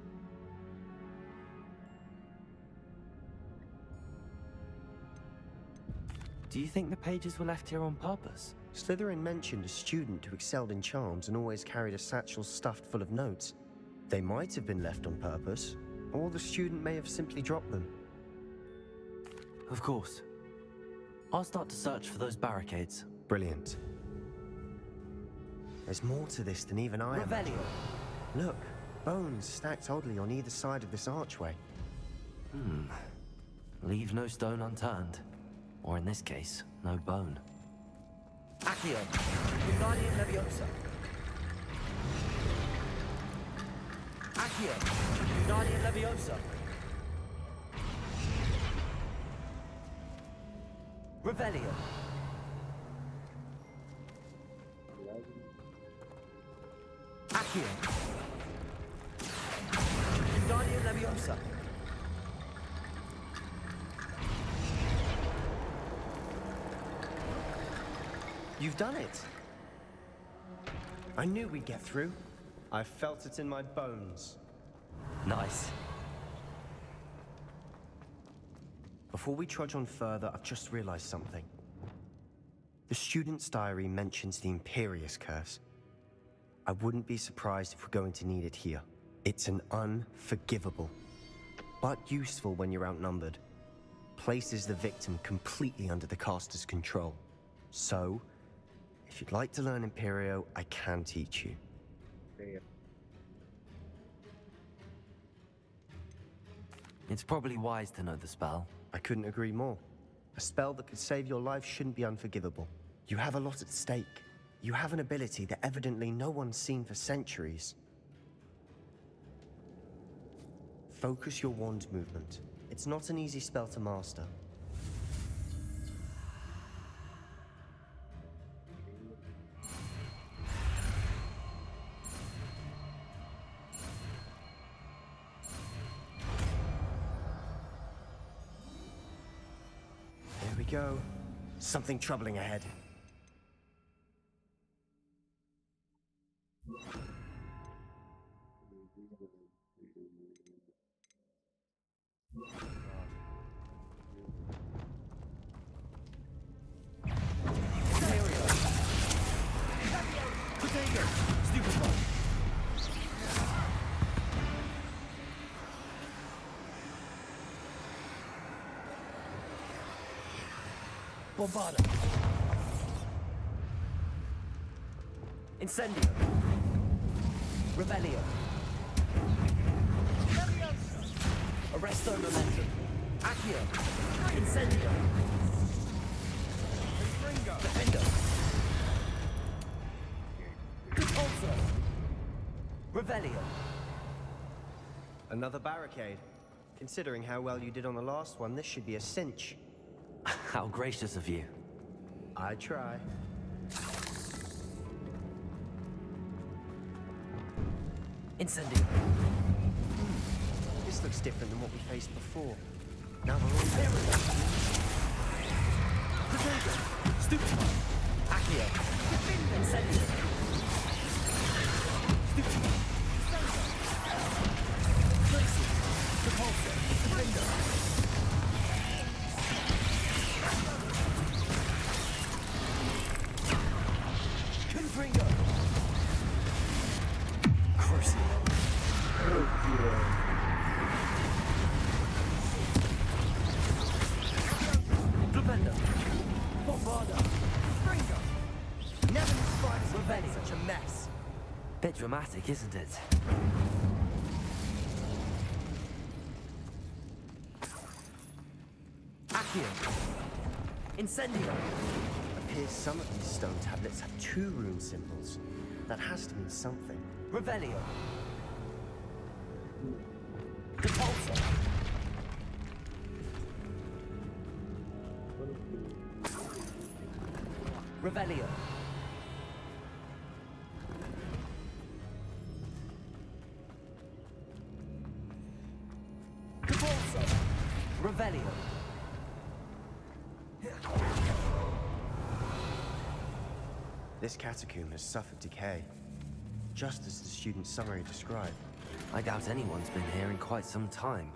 Do you think the pages were left here on purpose? Slytherin mentioned a student who excelled in charms and always carried a satchel stuffed full of notes. They might have been left on purpose, or the student may have simply dropped them. Of course. I'll start to search for those barricades. Brilliant. There's more to this than even I imagined. Look, bones stacked oddly on either side of this archway. Leave no stone unturned. Or in this case, no bone. Accio. Wingardium Leviosa. Accio. Wingardium Leviosa. Revelio. Accio. Wingardium Leviosa. You've done it! I knew we'd get through. I felt it in my bones. Nice. Before we trudge on further, I've just realized something. The student's diary mentions the Imperius Curse. I wouldn't be surprised if we're going to need it here. It's an unforgivable, but useful when you're outnumbered. Places the victim completely under the caster's control. So, if you'd like to learn Imperio, I can teach you. It's probably wise to know the spell. I couldn't agree more. A spell that could save your life shouldn't be unforgivable. You have a lot at stake. You have an ability that evidently no one's seen for centuries. Focus your wand movement. It's not an easy spell to master. There we go. Something troubling ahead. Bombarda. Incendio. Revelio. Arresto momentum. Accio. Incendio. Defendo. Repulsor. Revelio. Another barricade. Considering how well you did on the last one, this should be a cinch. How gracious of you. I try. Incendio. This looks different than what we faced before. Now we're all there. Stupefy. Accio. Incendio. Stupefy. Tracy. Repulsor. Defendo. Confringo. Crucio. Defendo. Bombarda. Fringo. Never knew spiders were Revelio. such a mess. Bit dramatic, isn't it? Accio. Incendio. Appears some of these stone tablets have 2 rune symbols. That has to mean something. Revelio. Repulsor. Revelio. Repulsor. Revelio. This catacomb has suffered decay, just as the student's summary described. I doubt anyone's been here in quite some time.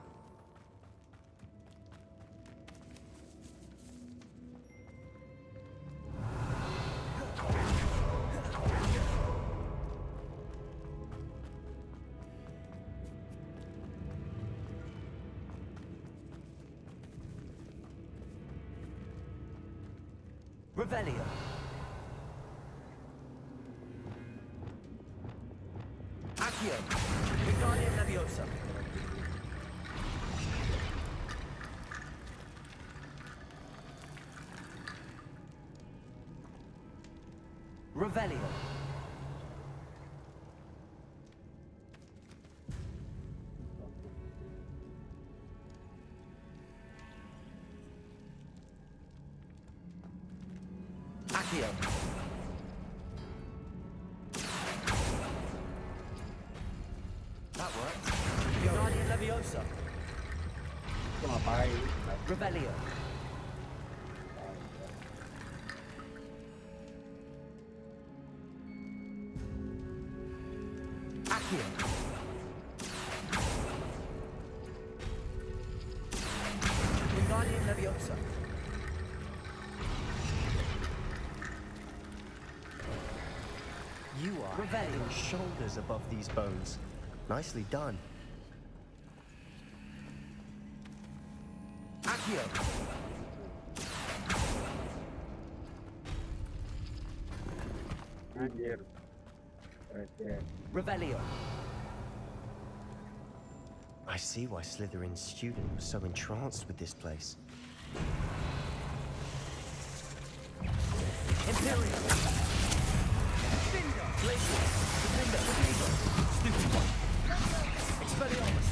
Revelio. Accio. Wingardium Leviosa. Revelio. Accio. That worked. Wingardium Leviosa. Revelio. Accio. Wingardium Leviosa. You are head and shoulders above these bones. Nicely done. Accio. Revelio. I see why Slytherin's student was so entranced with this place. Imperium. Glacier. Defender. Stupid one. Expelliarmus.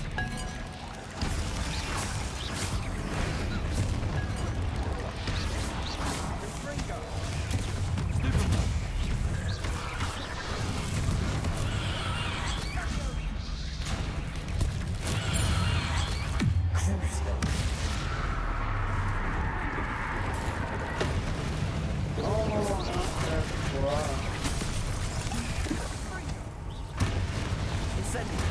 Incendio!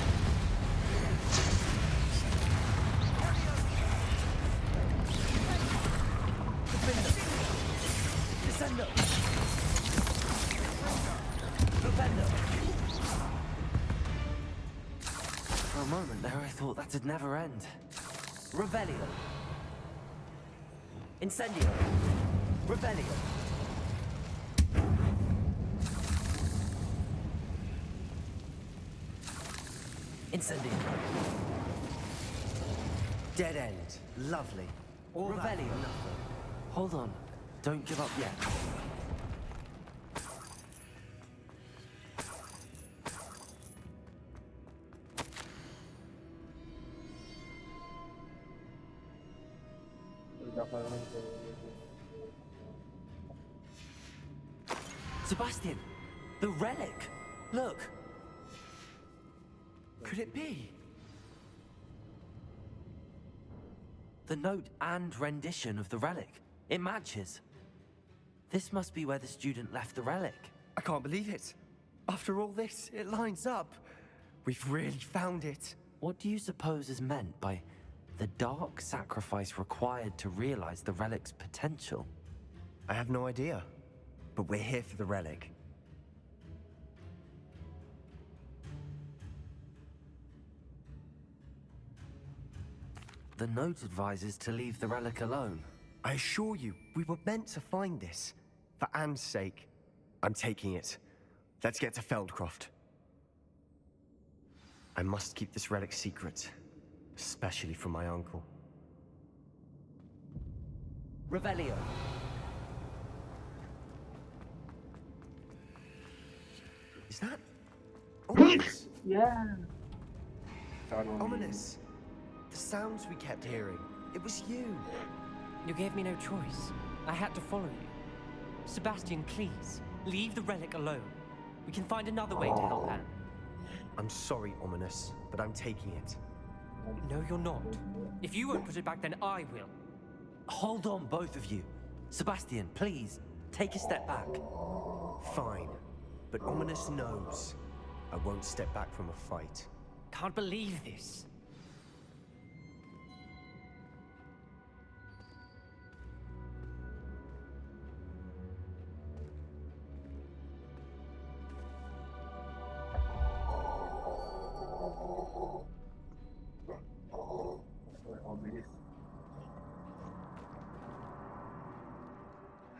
Defender! Descendo! Defender! For a moment there, I thought that'd never end. Revelio! Incendio! Revelio! Incendio! Dead end. Lovely. Revelio! Hold on. Don't give up yet. Sebastian! The relic! Look! Could it be? The note and rendition of the relic. It matches. This must be where the student left the relic. I can't believe it. After all this, it lines up. We've really found it. What do you suppose is meant by the dark sacrifice required to realize the relic's potential? I have no idea. But we're here for the relic. The note advises to leave the relic alone. I assure you, we were meant to find this. For Anne's sake. I'm taking it. Let's get to Feldcroft. I must keep this relic secret. Especially from my uncle. Revelio. Is that... Ominous? Yeah. Ominous. The sounds we kept hearing. It was you. You gave me no choice. I had to follow you. Sebastian, please, leave the relic alone. We can find another way to help Anne. I'm sorry, Ominous, but I'm taking it. No, you're not. If you won't put it back, then I will. Hold on, both of you. Sebastian, please, take a step back. Fine. But Ominous knows. I won't step back from a fight. Can't believe this.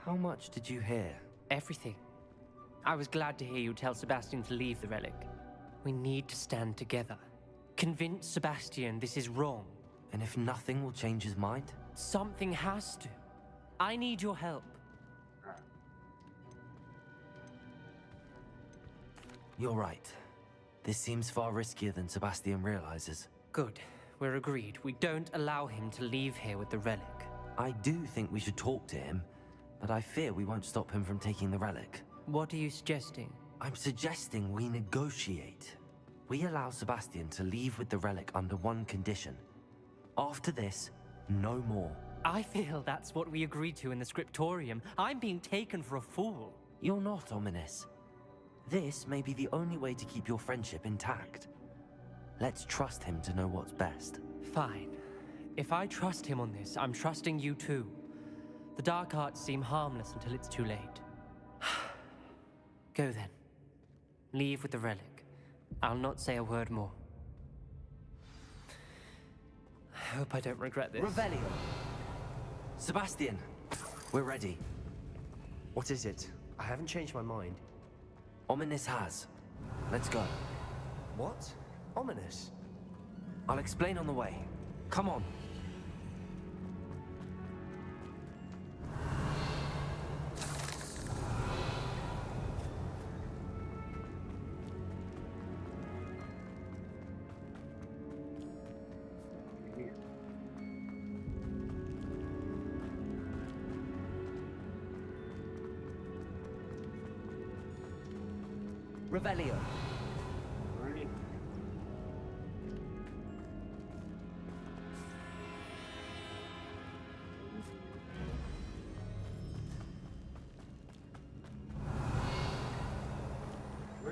How much did you hear? Everything. I was glad to hear you tell Sebastian to leave the relic. We need to stand together. Convince Sebastian this is wrong. And if nothing will change his mind? Something has to. I need your help. You're right. This seems far riskier than Sebastian realizes. Good. We're agreed. We don't allow him to leave here with the relic. I do think we should talk to him, but I fear we won't stop him from taking the relic. What are you suggesting? I'm suggesting we negotiate. We allow Sebastian to leave with the relic under one condition. After this, no more. I feel that's what we agreed to in the scriptorium. I'm being taken for a fool. You're not, Ominous. This may be the only way to keep your friendship intact. Let's trust him to know what's best. Fine. If I trust him on this, I'm trusting you too. The dark arts seem harmless until it's too late. Go then. Leave with the relic. I'll not say a word more. I hope I don't regret this. Revelio! Sebastian, we're ready. What is it? I haven't changed my mind. Ominous has. Let's go. What? Ominous? I'll explain on the way. Come on. Revelio.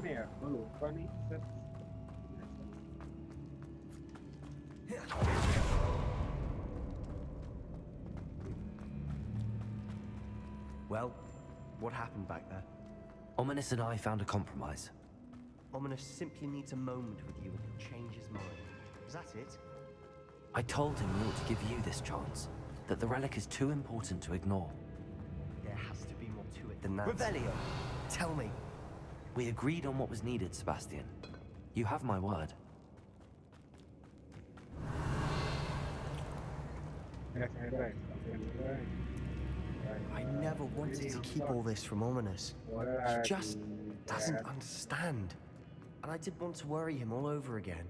Mana ya? Oh, lupa nih. Well, what happened back there? Ominous and I found a compromise. Ominous simply needs a moment with you and he'll change his mind. Is that it? I told him we ought to give you this chance, that the relic is too important to ignore. There has to be more to it than that. Revelio, tell me. We agreed on what was needed, Sebastian. You have my word. I never wanted to keep all this from Ominous. He just doesn't understand. And I didn't want to worry him all over again.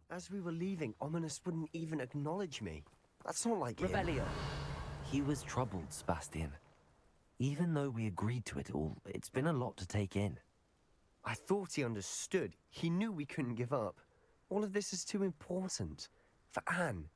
As we were leaving, Ominous wouldn't even acknowledge me. That's not like him. Revelio. He was troubled, Sebastian. Even though we agreed to it all, it's been a lot to take in. I thought he understood. He knew we couldn't give up. All of this is too important. For Anne.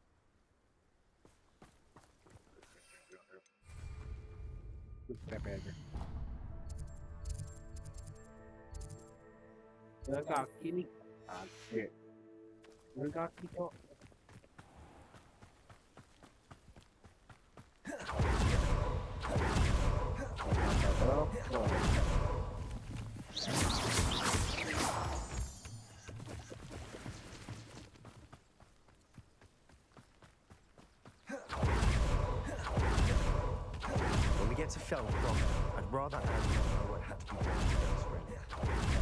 When we get to Fell proper, I'd rather Anne not know what had to be done to get us ready.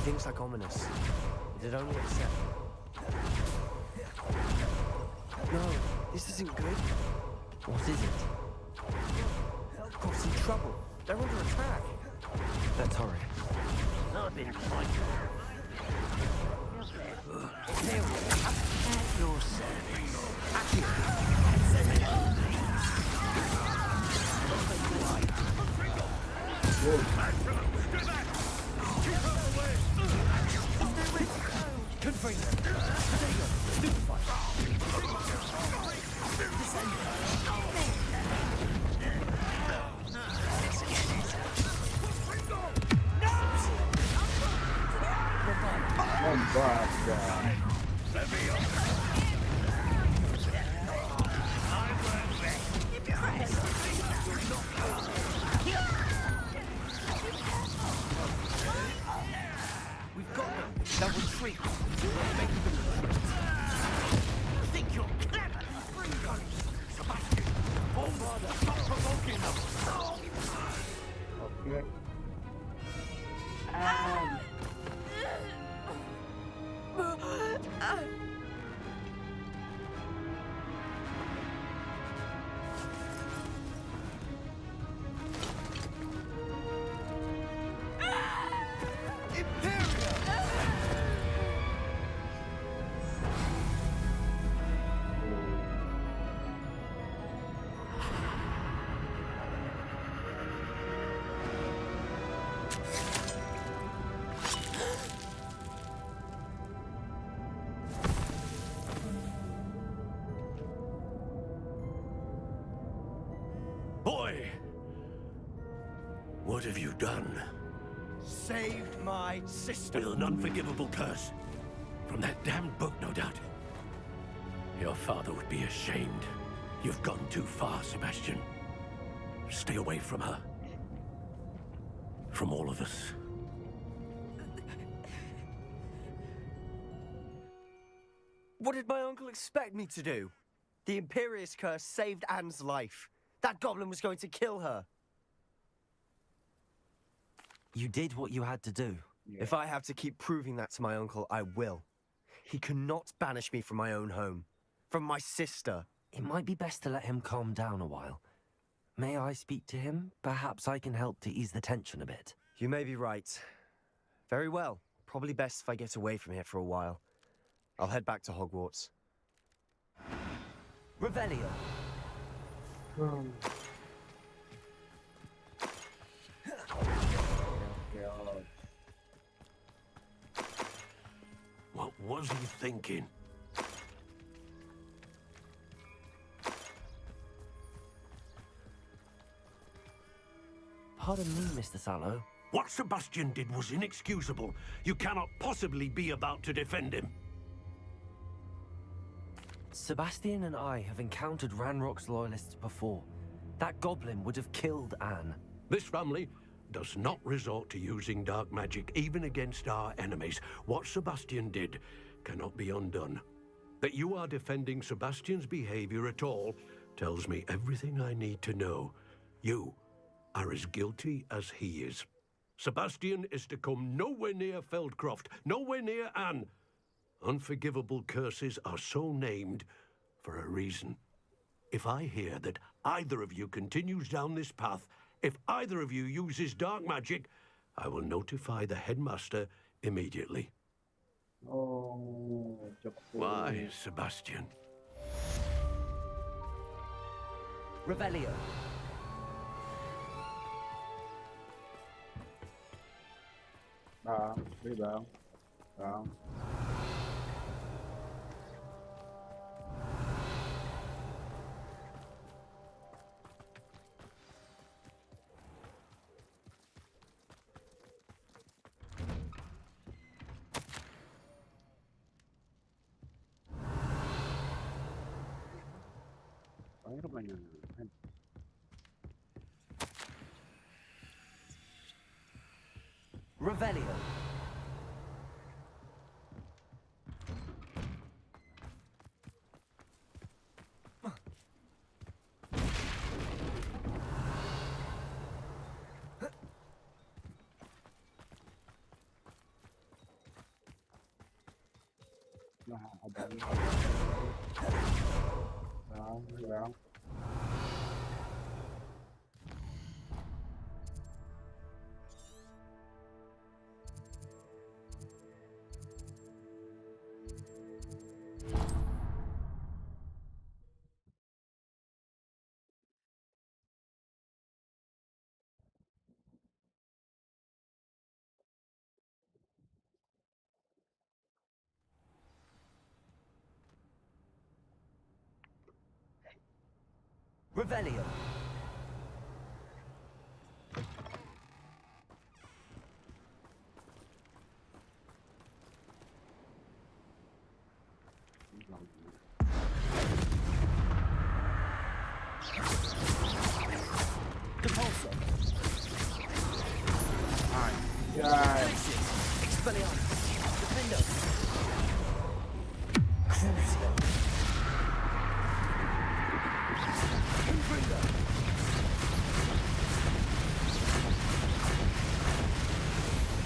Things like Ominous. It'd only upset me. No, this isn't good. What is it? Hellcroft's in trouble. They're under attack. Let's hurry. I've been fighting. At your service. We've got them. They'll retreat. Think you're clever? Sebastian, oh brother, stop provoking them. Okay. Boy! What have you done? Saved my sister. With an unforgivable curse. From that damned book, no doubt. Your father would be ashamed. You've gone too far, Sebastian. Stay away from her. From all of us. What did my uncle expect me to do? The Imperious curse saved Anne's life. That goblin was going to kill her. You did what you had to do. If I have to keep proving that to my uncle, I will. He cannot banish me from my own home. From my sister. It might be best to let him calm down a while. May I speak to him? Perhaps I can help to ease the tension a bit. You may be right. Very well. Probably best if I get away from here for a while. I'll head back to Hogwarts. Revelio. What was he thinking? Pardon me, Mr. Sallow. What Sebastian did was inexcusable. You cannot possibly be about to defend him. Sebastian and I have encountered Ranrock's loyalists before. That goblin would have killed Anne. This family does not resort to using dark magic even against our enemies. What Sebastian did cannot be undone. That you are defending Sebastian's behavior at all tells me everything I need to know. You are as guilty as he is. Sebastian is to come nowhere near Feldcroft, nowhere near Anne. Unforgivable curses are so named for a reason. If I hear that either of you continues down this path, if either of you uses dark magic, I will notify the headmaster immediately. Oh, Why, Sebastian? Revelio. Rebound. Down. Revelio. Down. Revelio. Depulso. Expelliarmus. Defendo. Crucio. Inbringer.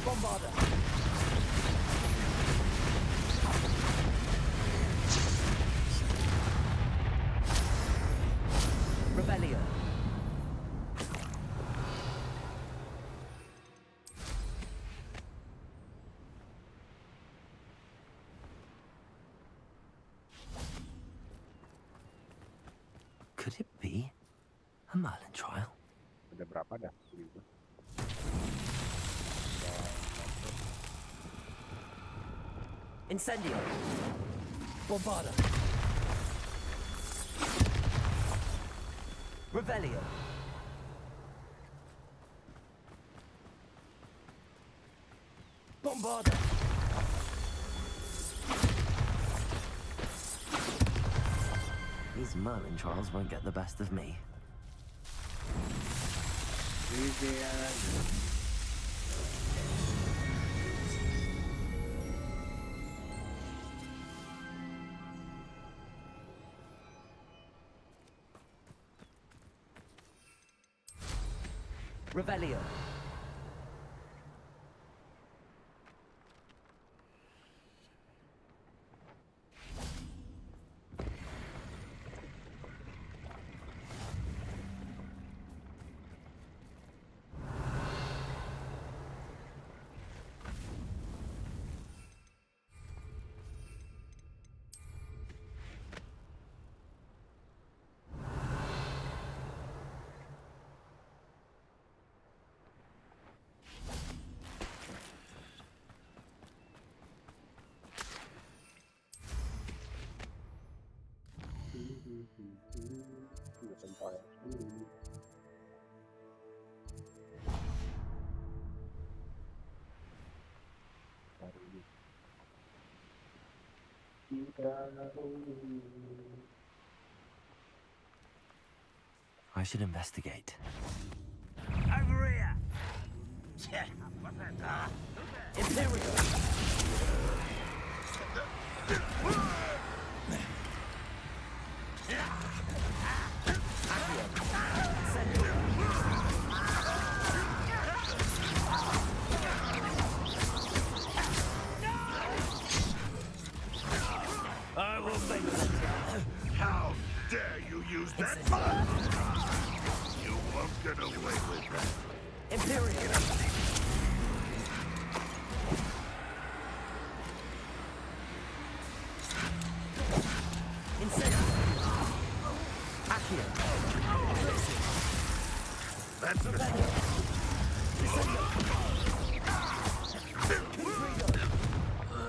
Bombarder. Revelio. Could it be a Merlin trial? Ada berapa dah? Incendio. Bombarda. Revelio. Bombarda. These Merlin trials won't get the best of me. Revelio. I should investigate. Over here! Imperial! I will make it. How dare you use that button? You won't get away with that. Imperial! That's the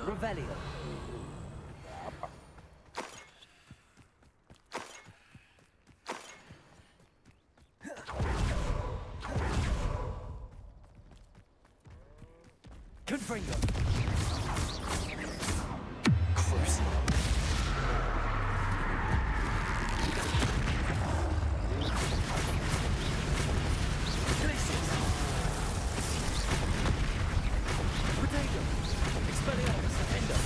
Revelio. Confringo. Crucible. Potato. Expelliarmus. Endo.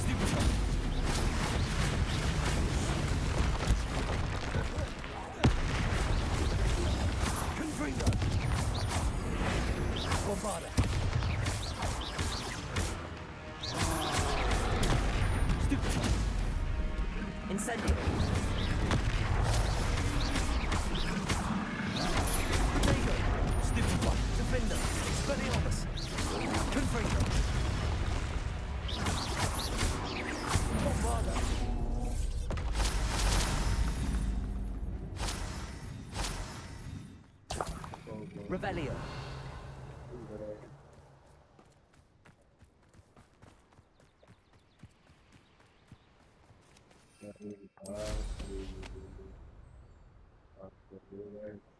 Stupefy. Confringo. Bombarda. Stupefy. Incendio. Potato. Stupefy. Defender. Expelliarmus. Confringo. Bombarda. Revelio.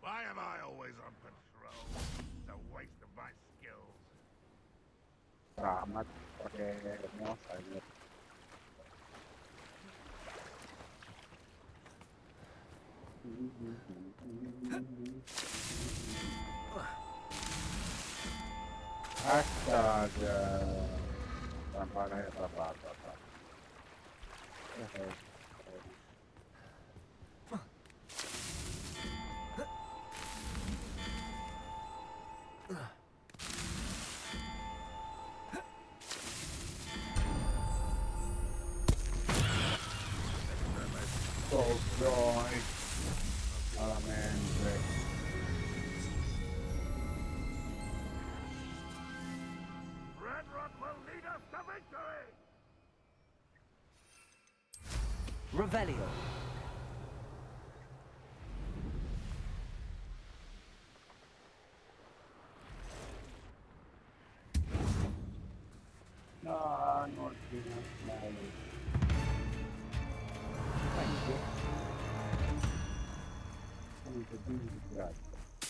Why am I always on patrol? It's a waste of my skills. Selamat pakai mouse aja. Astaga, tanpa kayak apa-apa. Oh boy, solamente. Red Rock will lead us to victory! Revelio. No, no,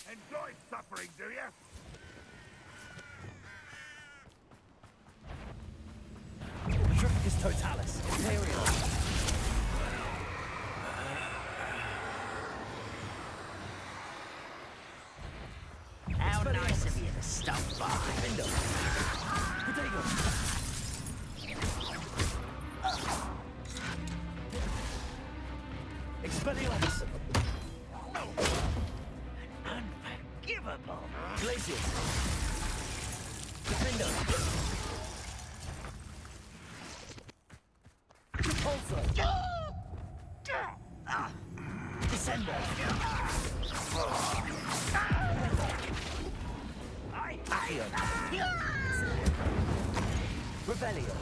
Enjoy suffering, do you? Triplicus Totalis. Imperial. How nice of you to stop by. Defender. Potato. Expelliarmus. Unforgivable. Glacius. Defender. Repulsor. Descender. Accio. Revelio.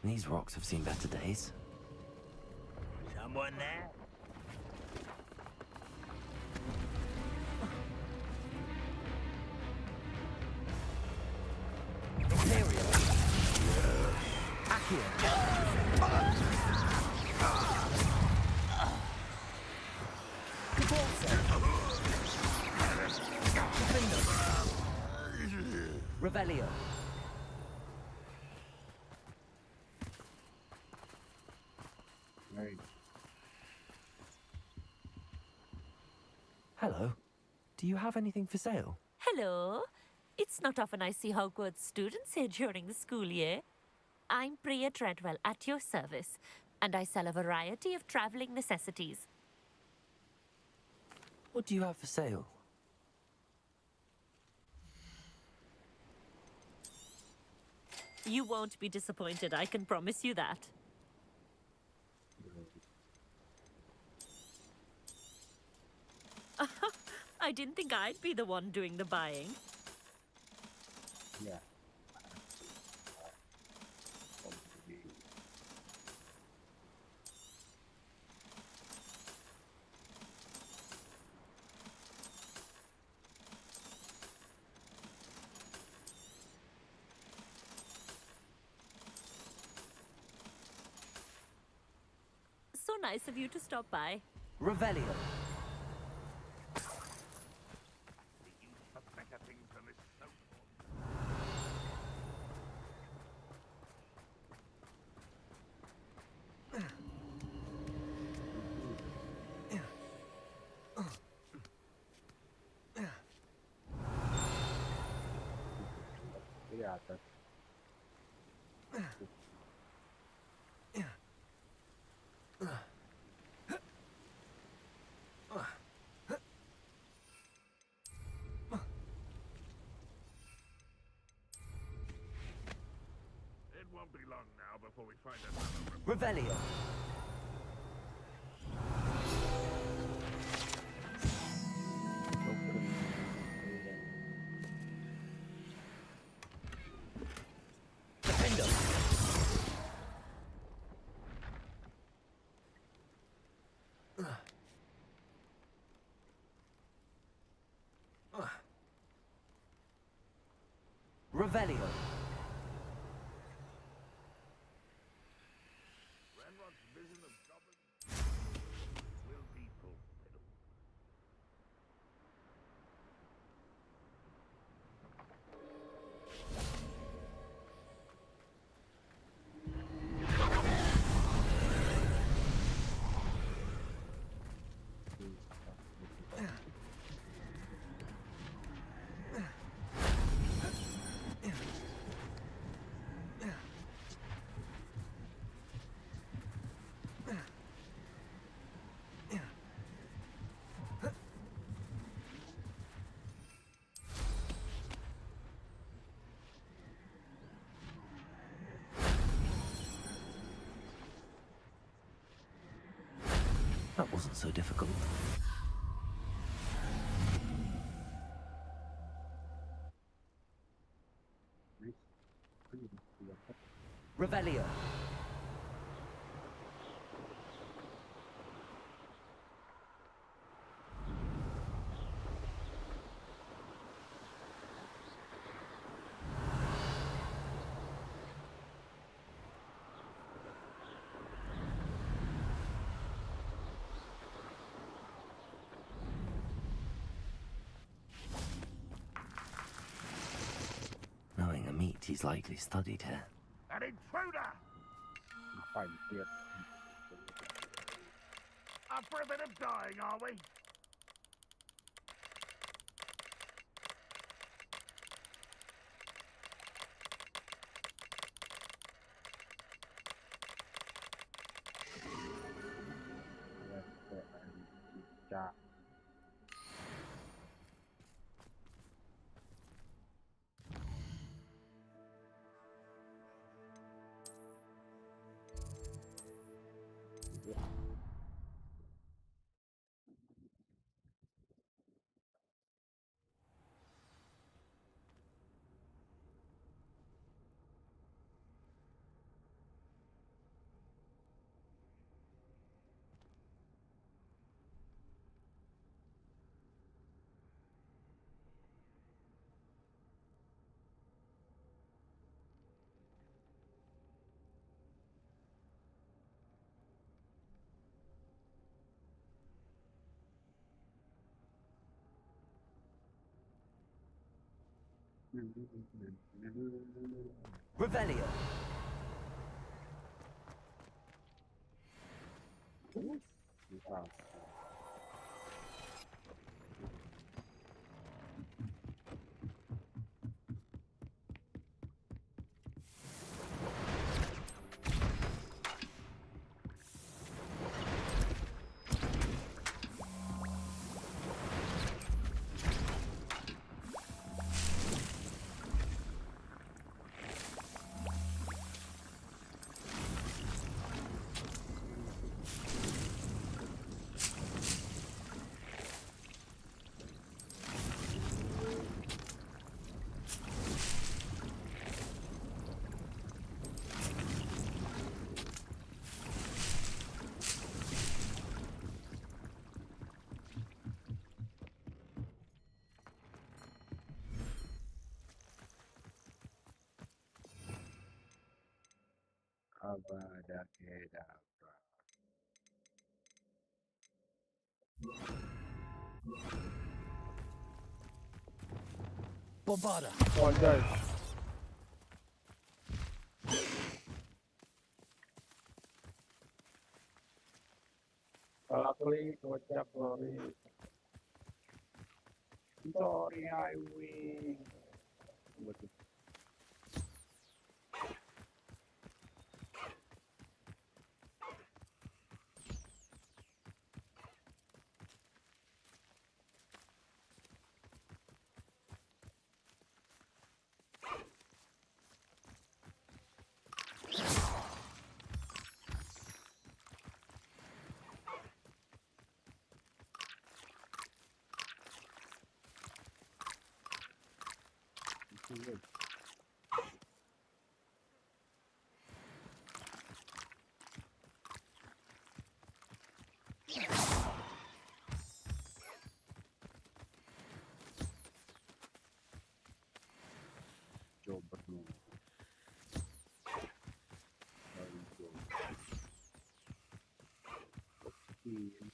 These rocks have seen better days. Someone there? Revelio. Right. Hello. Do you have anything for sale? Hello. It's not often I see Hogwarts students here during the school year. I'm Priya Treadwell at your service, and I sell a variety of traveling necessities. What do you have for sale? You won't be disappointed, I can promise you that. I didn't think I'd be the one doing the buying. Yeah. So nice of you to stop by. Revelio. आता It won't be long now before we find another Revelio. Defender. Revelio. Ranrock's vision of goblins will be fulfilled. That wasn't so difficult. Revelio. Knowing a meat, he's likely studied here. An intruder! Fine, yeah. Up for a bit of dying, are we? Yeah. Revelio. Abadakadabra. Bobada. Apologize. Kalau klik kocak sorry. Sorry I win. Betul. Betul. Coba dulu. Oke.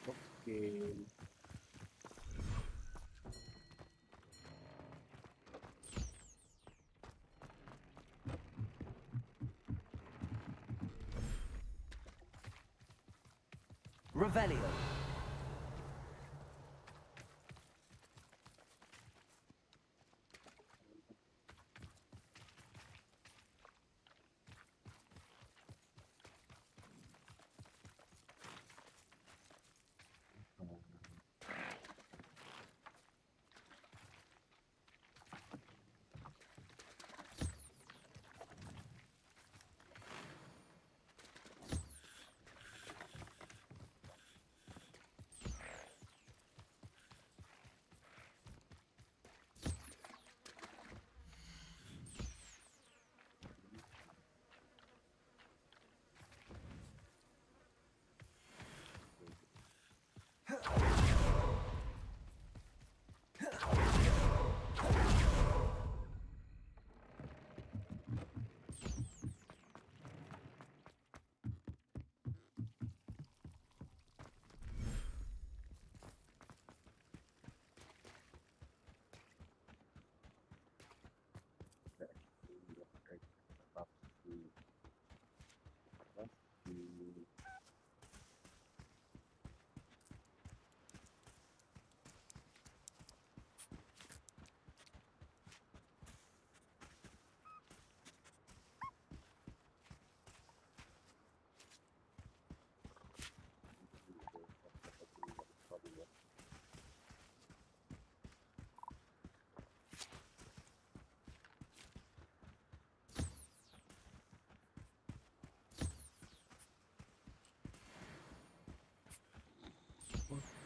Oke. Revelio.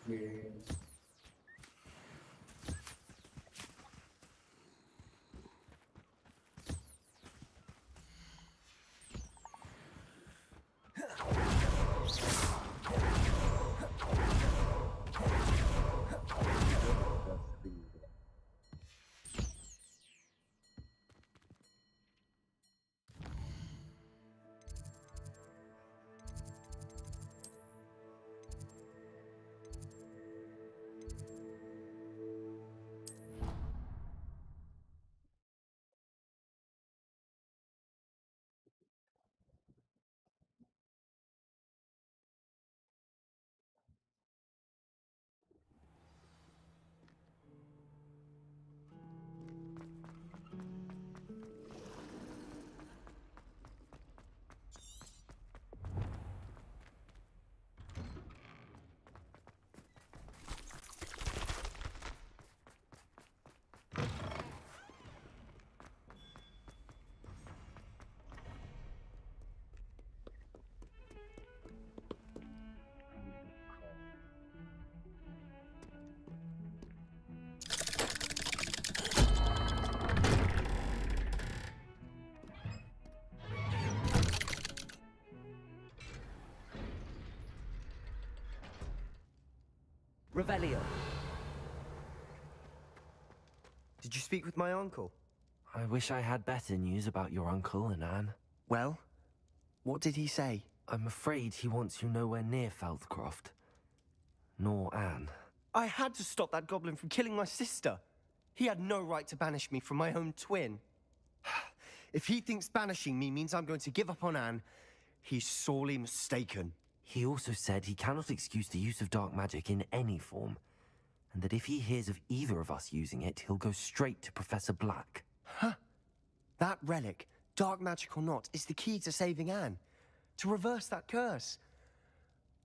Oke. Revelio. Did you speak with my uncle? I wish I had better news about your uncle and Anne. Well, what did he say? I'm afraid he wants you nowhere near Feldcroft. Nor Anne. I had to stop that goblin from killing my sister. He had no right to banish me from my own twin. If he thinks banishing me means I'm going to give up on Anne, he's sorely mistaken. He also said he cannot excuse the use of dark magic in any form, and that if he hears of either of us using it, he'll go straight to Professor Black. Huh? That relic, dark magic or not, is the key to saving Anne. To reverse that curse.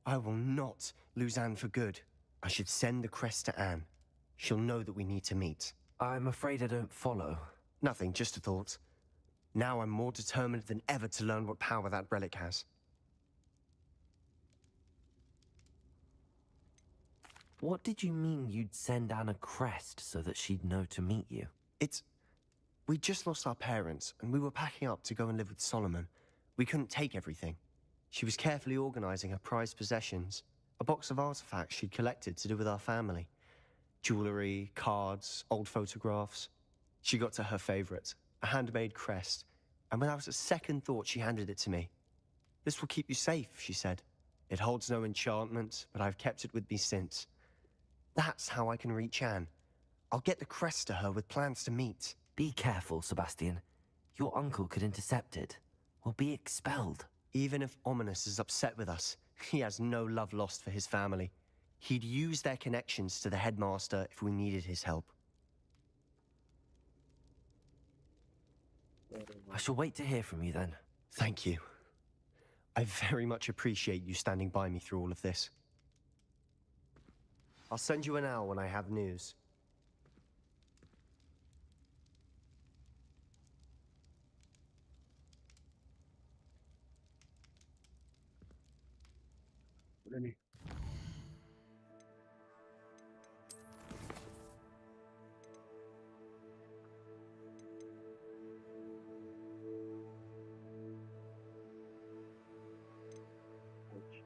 I will not lose Anne for good. I should send the crest to Anne. She'll know that we need to meet. I'm afraid I don't follow. Nothing, just a thought. Now I'm more determined than ever to learn what power that relic has. What did you mean you'd send Anne a crest so that she'd know to meet you? We just lost our parents, and we were packing up to go and live with Solomon. We couldn't take everything. She was carefully organizing her prized possessions, a box of artifacts she'd collected to do with our family. Jewelry, cards, old photographs. She got to her favorite, a handmade crest, and without a second thought, she handed it to me. "This will keep you safe," she said. "It holds no enchantment, but I've kept it with me since. That's how I can reach Anne. I'll get the crest to her with plans to meet." Be careful, Sebastian. Your uncle could intercept it. We'll be expelled. Even if Ominous is upset with us, he has no love lost for his family. He'd use their connections to the headmaster if we needed his help. I shall wait to hear from you then. Thank you. I very much appreciate you standing by me through all of this. I'll send you an owl when I have news. Udah nih.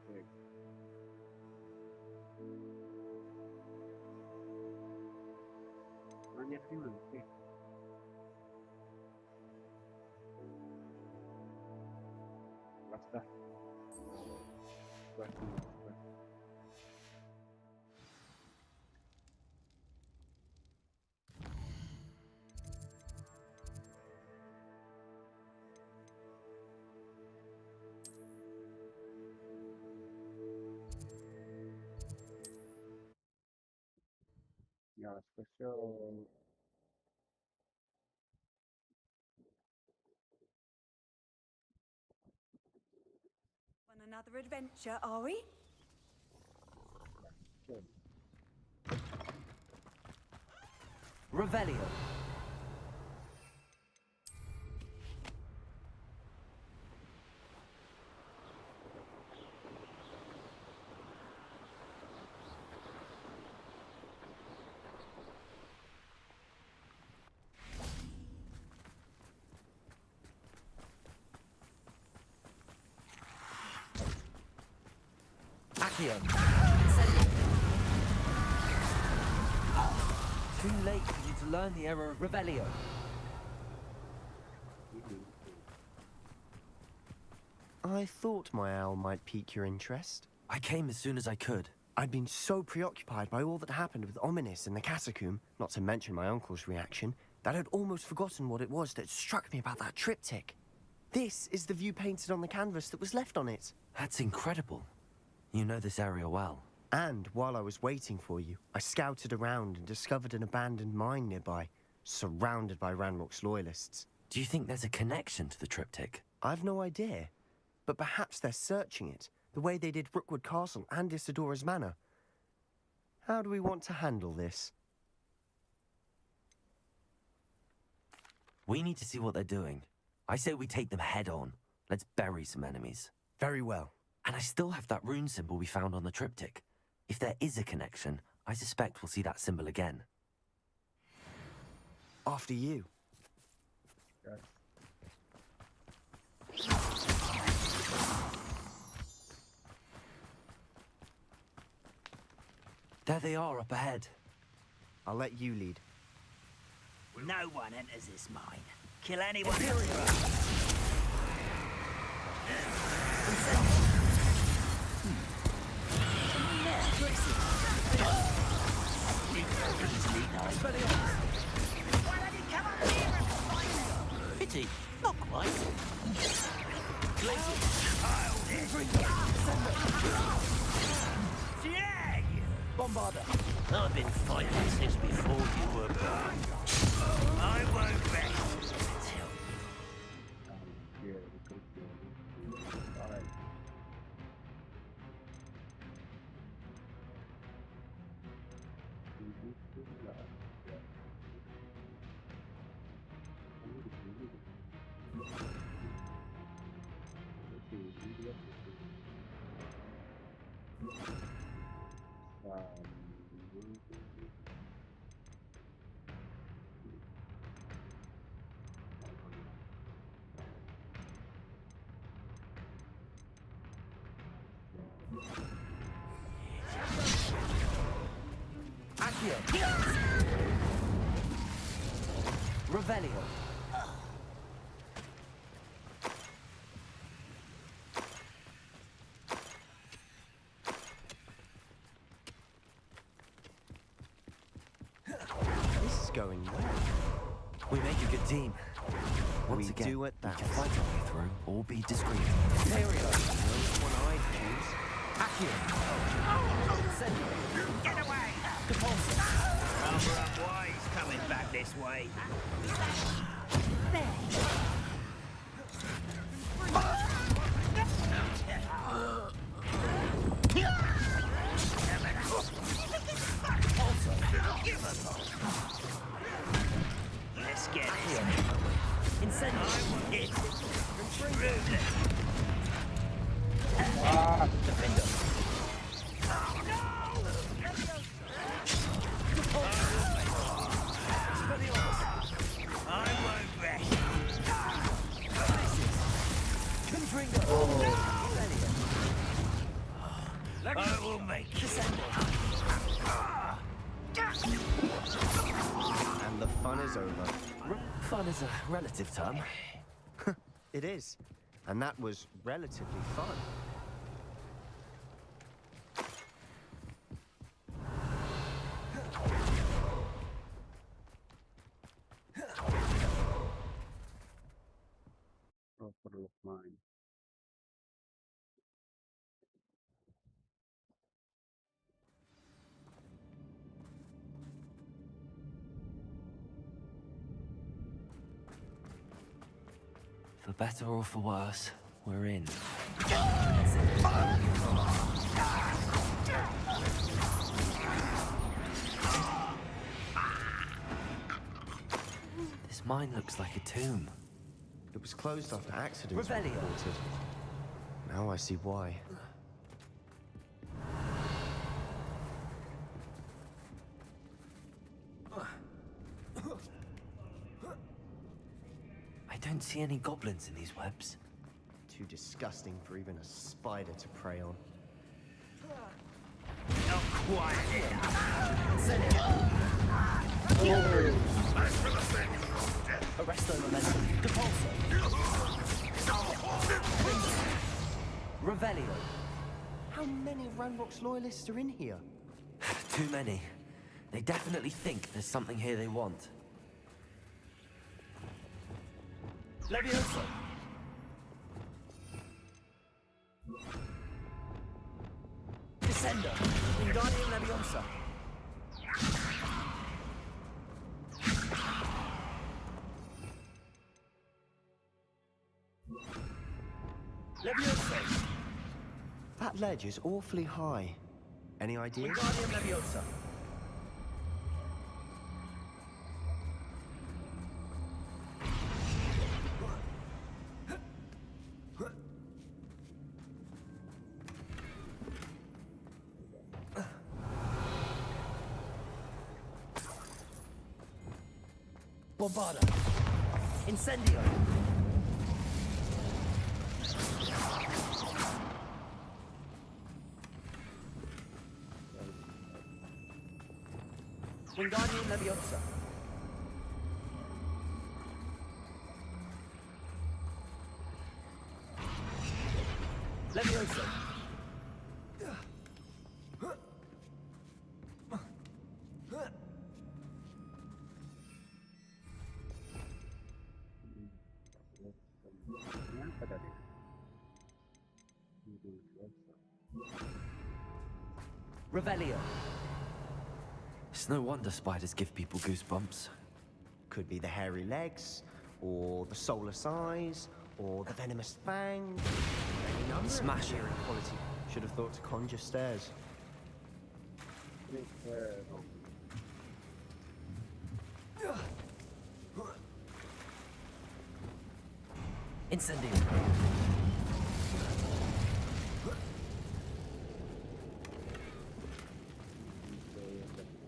Cek. Banyak sih nanti. Basta. Basta. Ya, spesial. On another adventure, are we? Revelio. Accio. Too late for you to learn the error of Revelio. I thought my owl might pique your interest. I came as soon as I could. I'd been so preoccupied by all that happened with Ominous in the catacomb, not to mention my uncle's reaction, that I'd almost forgotten what it was that struck me about that triptych. This is the view painted on the canvas that was left on it. That's incredible. You know this area well. And while I was waiting for you, I scouted around and discovered an abandoned mine nearby, surrounded by Ranrock's loyalists. Do you think there's a connection to the triptych? I've no idea, but perhaps they're searching it, the way they did Rookwood Castle and Isidora's Manor. How do we want to handle this? We need to see what they're doing. I say we take them head on. Let's bury some enemies. Very well. And I still have that rune symbol we found on the triptych. If there is a connection, I suspect we'll see that symbol again. After you. There they are up ahead. I'll let you lead. No one enters this mine. Kill anyone. Pity, not quite. Bombarder. I've been fighting since before you were born. I won't rest until Alright. Revelio. This is going well. We make a good team. Once We again, do it that we can fight our way through or be discreet. Imperial. No one I'd choose. Get away! Rather unwise coming back this way. Let's get here. Incendiary. Defender. I won't rest. I will make And the fun is over. Fun is a relative term. It is. And that was relatively fun. Proper of mine. For better or for worse, we're in. This mine looks like a tomb. It was closed after accidents were Revelio. reported. Now I see why. I don't see any goblins in these webs. Too disgusting for even a spider to prey on. not quiet. Arresto momentum. Depulso. Revelio. How many of Ranrock's loyalists are in here? Too many. They definitely think there's something here they want. Levioso. Descender. Wingardium Leviosa. Leviosa. That ledge is awfully high. Any ideas? Wingardium Leviosa. Bombarda. Incendio. Wingardium Leviosa. Leviosa. Apa tadi? Revelio. It's no wonder spiders give people goosebumps. Could be the hairy legs, or the soulless eyes, or the venomous fangs. Smash hearing quality. Should have thought to conjure stairs. Incendio.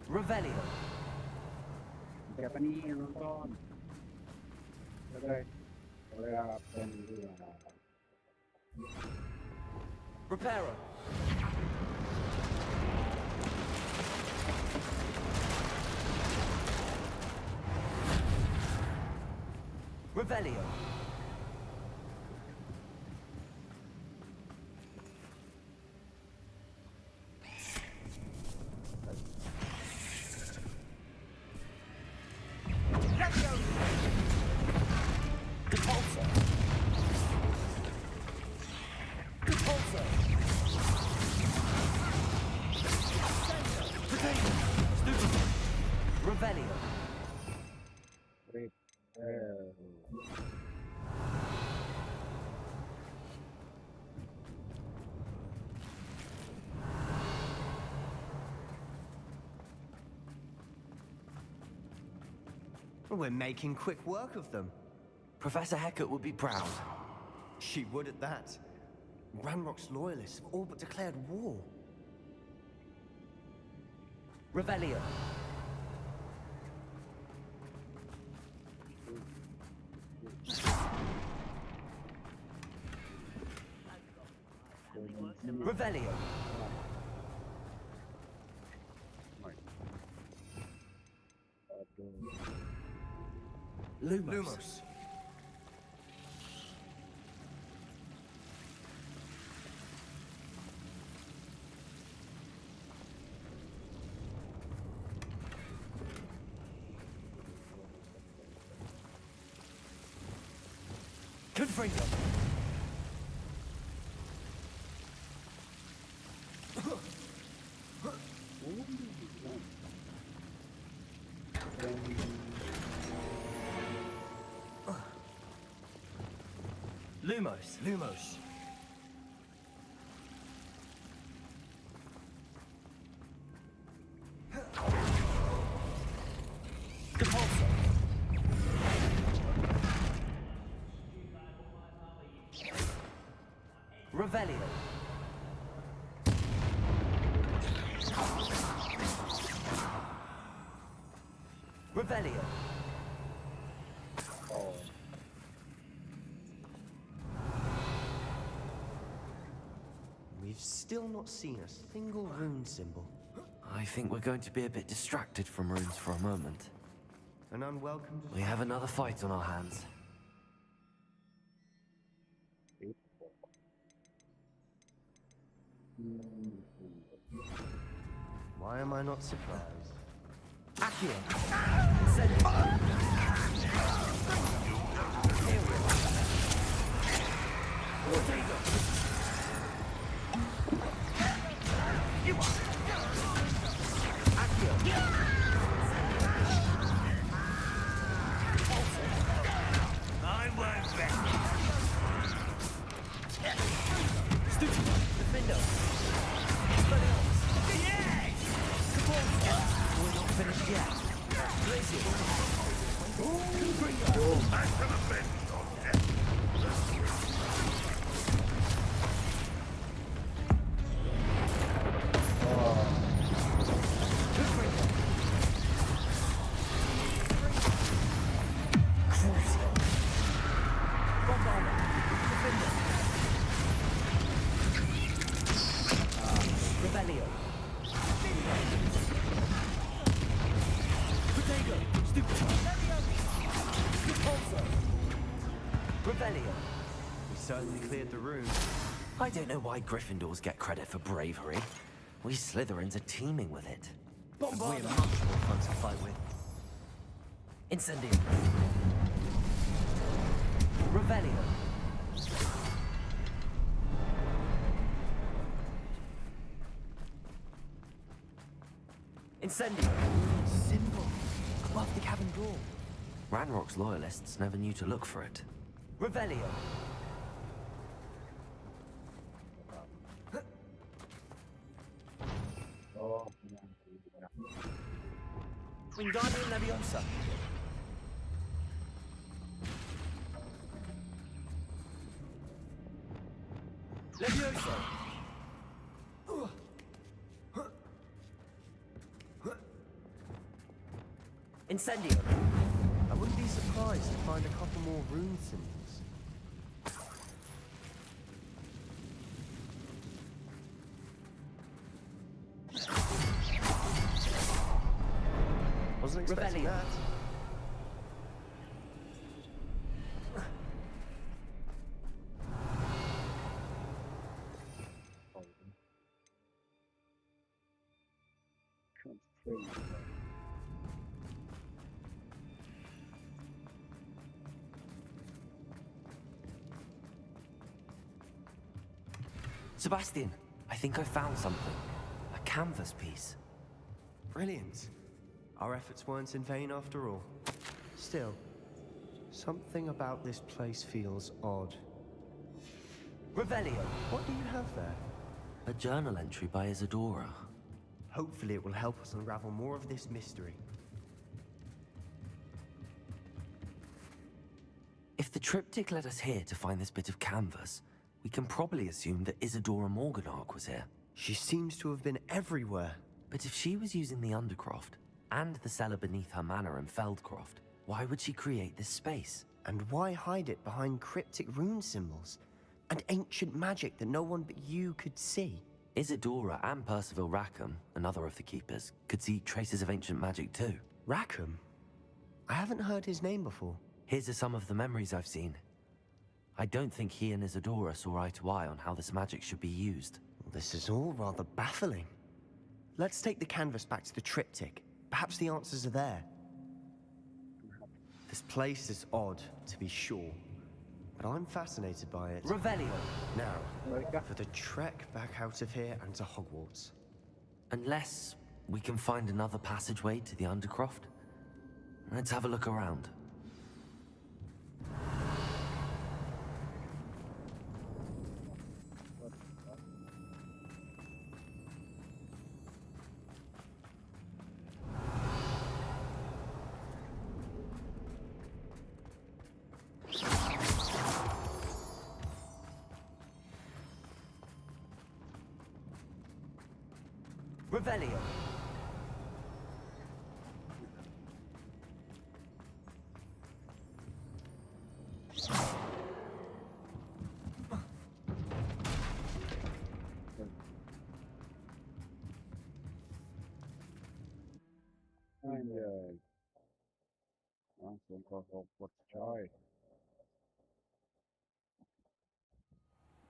Revelio. Siapa nih yang nonton? Boleh apa nih? Reparo. Revelio. Revelio. We're making quick work of them. Professor Hecat would be proud. She would at that. Ranrock's loyalists have all but declared war. Revelio. Revelio. Lumos. Confringo. Lumos. Depulso. Revelio. Revelio. We've still not seen a single rune symbol. I think we're going to be a bit distracted from runes for a moment. An unwelcome... We have another fight on our hands. Why am I not surprised? Accio. I won't bet. Defendo. We're not finished yet. I can avenge your death. Revelio. with the rune. I don't know why Gryffindors get credit for bravery. We Slytherins are teeming with it. And we're much more fun to fight with. Incendio. Revelio. Incendio. Symbol. Above the cabin door. Ranrock's loyalists never knew to look for it. Revelio. Wingardium Leviosa. Leviosa. Incendio. I wouldn't be surprised to find a couple more rune symbols. Wasn't expecting that. Sebastian, I think I found something. A canvas piece. Brilliant. Our efforts weren't in vain after all. Still, something about this place feels odd. Revelio. What do you have there? A journal entry by Isadora. Hopefully it will help us unravel more of this mystery. If the triptych led us here to find this bit of canvas, we can probably assume that Isadora Morganark was here. She seems to have been everywhere. But if she was using the Undercroft, and the cellar beneath her manor in Feldcroft, why would she create this space? And why hide it behind cryptic rune symbols? And ancient magic that no one but you could see? Isadora and Percival Rackham, another of the Keepers, could see traces of ancient magic too. Rackham? I haven't heard his name before. Here are some of the memories I've seen. I don't think he and Isadora saw eye to eye on how this magic should be used. This is all rather baffling. Let's take the canvas back to the triptych. Perhaps the answers are there. This place is odd, to be sure, but I'm fascinated by it. Revelio. Now, for the trek back out of here and to Hogwarts. Unless we can find another passageway to the Undercroft. Let's have a look around. Revelio.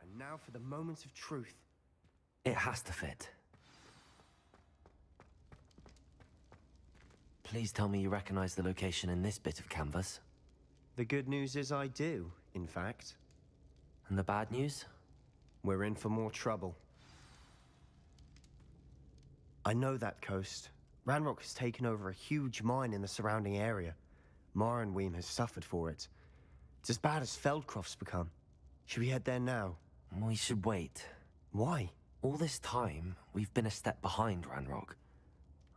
And now for the moment of truth. It has to fit. Please tell me you recognize the location in this bit of canvas. The good news is I do, in fact. And the bad news? We're in for more trouble. I know that coast. Ranrock has taken over a huge mine in the surrounding area. Mornweem has suffered for it. It's as bad as Feldcroft's become. Should we head there now? We should wait. Why? All this time, we've been a step behind Ranrock.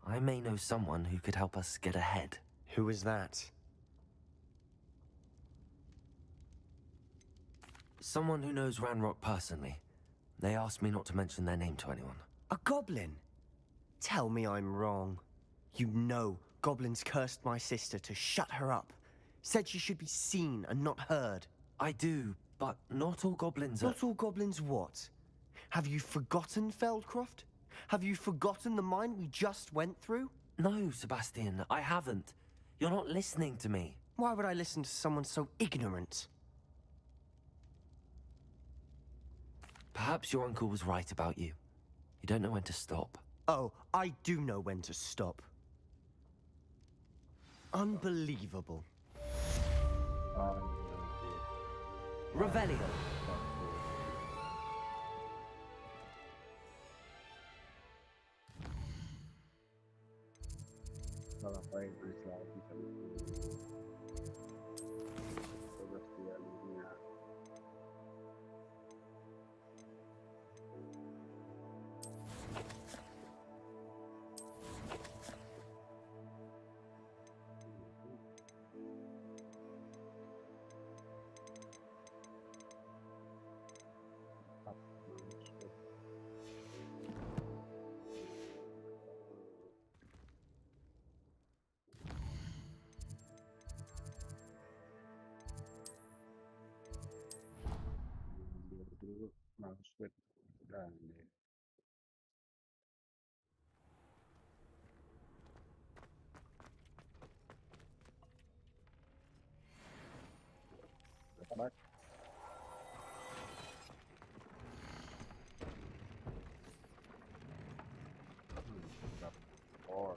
I may know someone who could help us get ahead. Who is that? Someone who knows Ranrock personally. They asked me not to mention their name to anyone. A goblin? Tell me I'm wrong. You know goblins cursed my sister to shut her up. Said she should be seen and not heard. I do, but not all goblins are... Not all goblins what? Have you forgotten Feldcroft? Have you forgotten the mine we just went through? No, Sebastian, I haven't. You're not listening to me. Why would I listen to someone so ignorant? Perhaps your uncle was right about you. You don't know when to stop. Oh, I do know when to stop. Unbelievable. Revelio. Salah baik lagi Sebastian-nya. Dulu maksud dan dapat or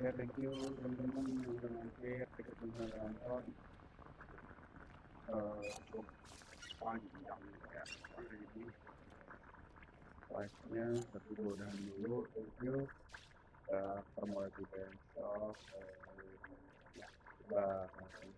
ya, thank you teman-teman yang udah mampir ke nonton. Cukup panjang ya hari ini live-nya, tapi gue udahan dulu. Thank you. Ketemu lagi besok. Ya, bye.